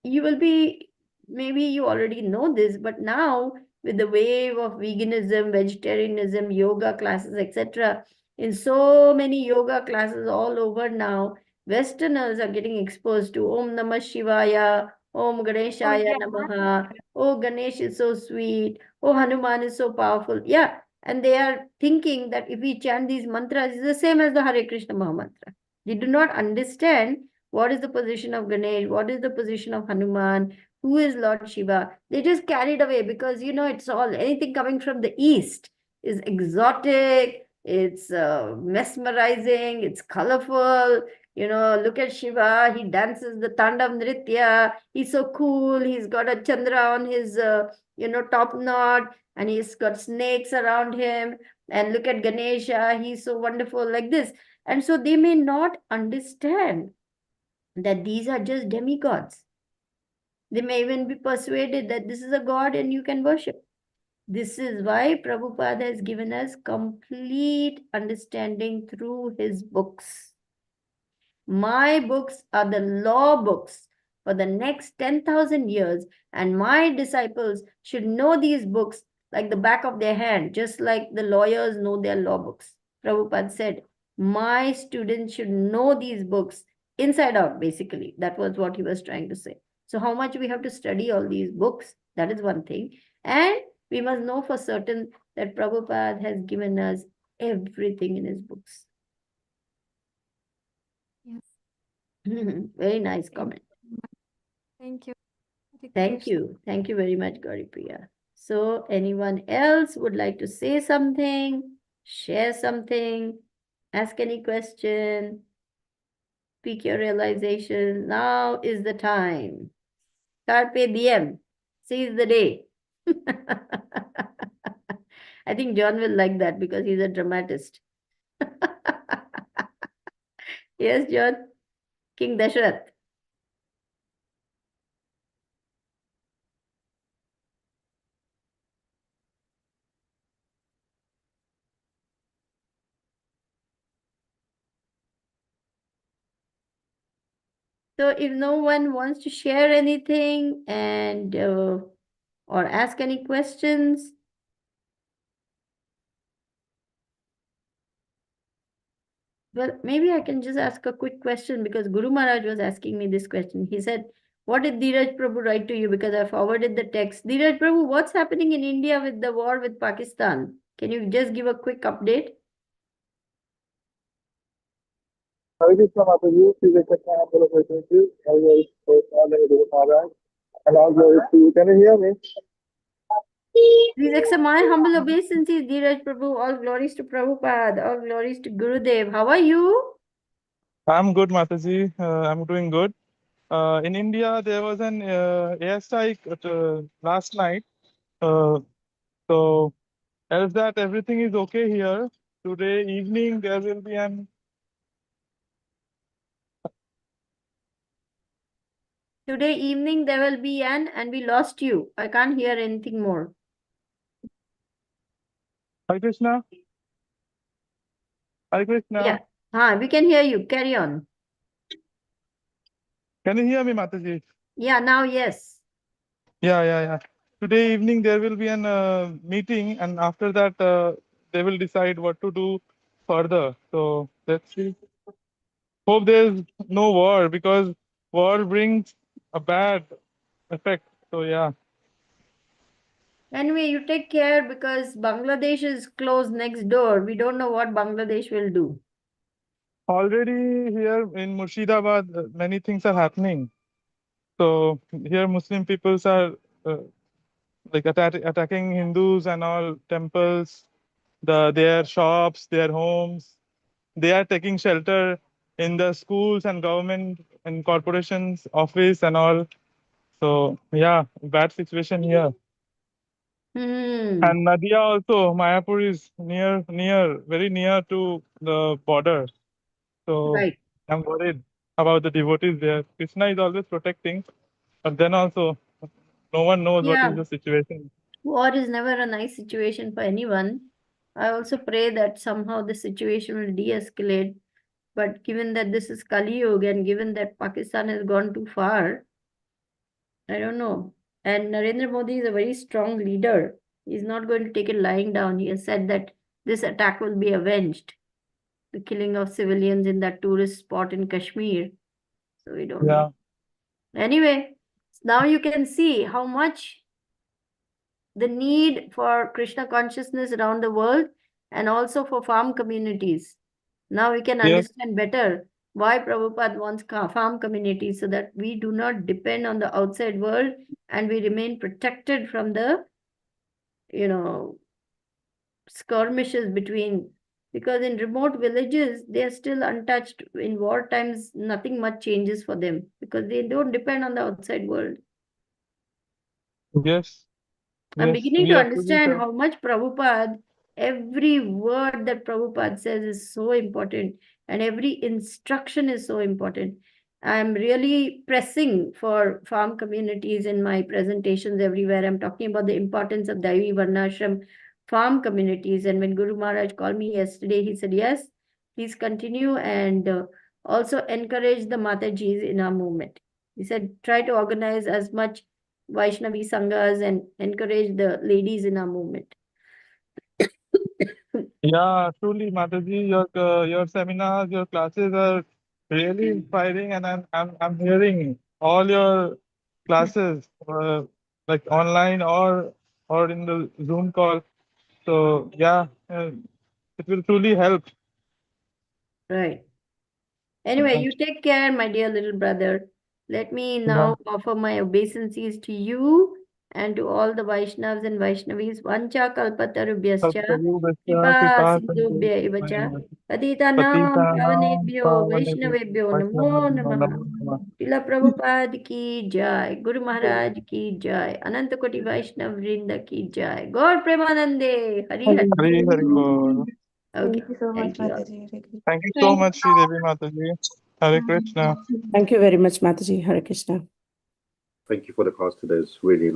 you will be, maybe you already know this, but now with the wave of veganism, vegetarianism, yoga classes, etc., in so many yoga classes all over now, Westerners are getting exposed to Om Namah Shivaya, Om Ganeshaya Namaha, oh Ganesh is so sweet, oh Hanuman is so powerful. Yeah, and they are thinking that if we chant these mantras, it's the same as the Hare Krishna Maha Mantra. They do not understand what is the position of Ganesh, what is the position of Hanuman, who is Lord Shiva. They just carried away because, you know, it's all, anything coming from the East is exotic, it's mesmerizing, it's colorful. You know, look at Shiva, he dances the Tandav Nritya, he's so cool, he's got a Chandra on his, top knot, and he's got snakes around him. And look at Ganesha, he's so wonderful, like this. And so they may not understand that these are just demigods. They may even be persuaded that this is a god and you can worship. This is why Prabhupada has given us complete understanding through his books. My books are the law books for the next 10,000 years, and my disciples should know these books like the back of their hand, just like the lawyers know their law books. Prabhupada said, my students should know these books inside out, basically. That was what he was trying to say. So how much we have to study all these books, that is one thing. And we must know for certain that Prabhupada has given us everything in his books. Yes. Very nice comment. Thank you. Thank you. Thank you very much, Gauripriya. So anyone else would like to say something, share something, ask any question, speak your realization? Now is the time. Carpe diem. Seize the day. I think John will like that because he's a dramatist. Yes, John. King Dashrath. So if no one wants to share anything and or ask any questions, well, maybe I can just ask a quick question because Guru Maharaj was asking me this question. He said, what did Dheeraj Prabhu write to you? Because I forwarded the text. Dheeraj Prabhu, what's happening in India with the war with Pakistan? Can you just give a quick update? Hare Krishna Mataji, please accept my humble obeisances. All glory to Guru Maharaj, and all glory to you. Can you hear me? Please accept my humble obeisances, Dheeraj Prabhu. All glories to Prabhupada. All glories to Gurudev. How are you? I'm good, Mataji. I'm doing good. In India, there was an airstrike last night. So, else that everything is okay here. Today evening, there will be an Today evening there will be and we lost you. I can't hear anything more. Hare Krishna. Hare Krishna. Yeah. We can hear you. Carry on. Can you hear me, Mataji? Yeah, now yes. Yeah. Today evening there will be an meeting, and after that they will decide what to do further. So let's see. Hope there's no war, because war brings a bad effect. So yeah. Anyway, you take care because Bangladesh is closed next door. We don't know what Bangladesh will do. Already here in Murshidabad, many things are happening. So here Muslim peoples are like attacking Hindus and all temples, their shops, their homes. They are taking shelter in the schools and government and corporations office and all. So yeah, bad situation here. And Nadia also, Mayapur is very near to the border. So Right. I'm worried about the devotees there. Krishna is always protecting, but then also no one knows what Yeah. is the situation. War is never a nice situation for anyone. I also pray that somehow the situation will de-escalate. But given that this is Kali Yuga and given that Pakistan has gone too far, I don't know. And Narendra Modi is a very strong leader. He's not going to take it lying down. He has said that this attack will be avenged. The killing of civilians in that tourist spot in Kashmir. So we don't know. Anyway, now you can see how much the need for Krishna consciousness around the world and also for farm communities. Now we can understand better why Prabhupada wants farm communities, so that we do not depend on the outside world and we remain protected from the, skirmishes between, because in remote villages, they are still untouched. In war times, nothing much changes for them because they don't depend on the outside world. Yes. I'm beginning we to are fully understand sure. how much Prabhupada, every word that Prabhupada says is so important and every instruction is so important. I'm really pressing for farm communities in my presentations everywhere. I'm talking about the importance of Daivi Varnashram farm communities. And when Guru Maharaj called me yesterday, he said, yes, please continue and also encourage the Matajis in our movement. He said, try to organize as much Vaishnavi Sanghas and encourage the ladies in our movement. Yeah, truly, Mataji, your seminars, your classes are really inspiring, and I'm hearing all your classes like online or in the Zoom call. So yeah, it will truly help. Right. Anyway, you take care, my dear little brother. Let me now offer my obeisances to you and to all the Vaishnavas and Vaishnavis. Vancha kalpatarubhyascha kripa sindhubhya ivacha patitanam pavanebhyo Vaishnavebhyo namo namaha. Srila Prabhupada ki jai, Guru Maharaj ki jai, Ananta Koti Vaishnav Vrinda ki jai. God Premanande, Hari Hari. Hari Bol. Okay, Thank you so much, thank you all. Mataji. Thank you so much, Sridevi Mataji. Hare Krishna. Thank you very much, Mataji. Hare Krishna. Thank you for the class today. It's really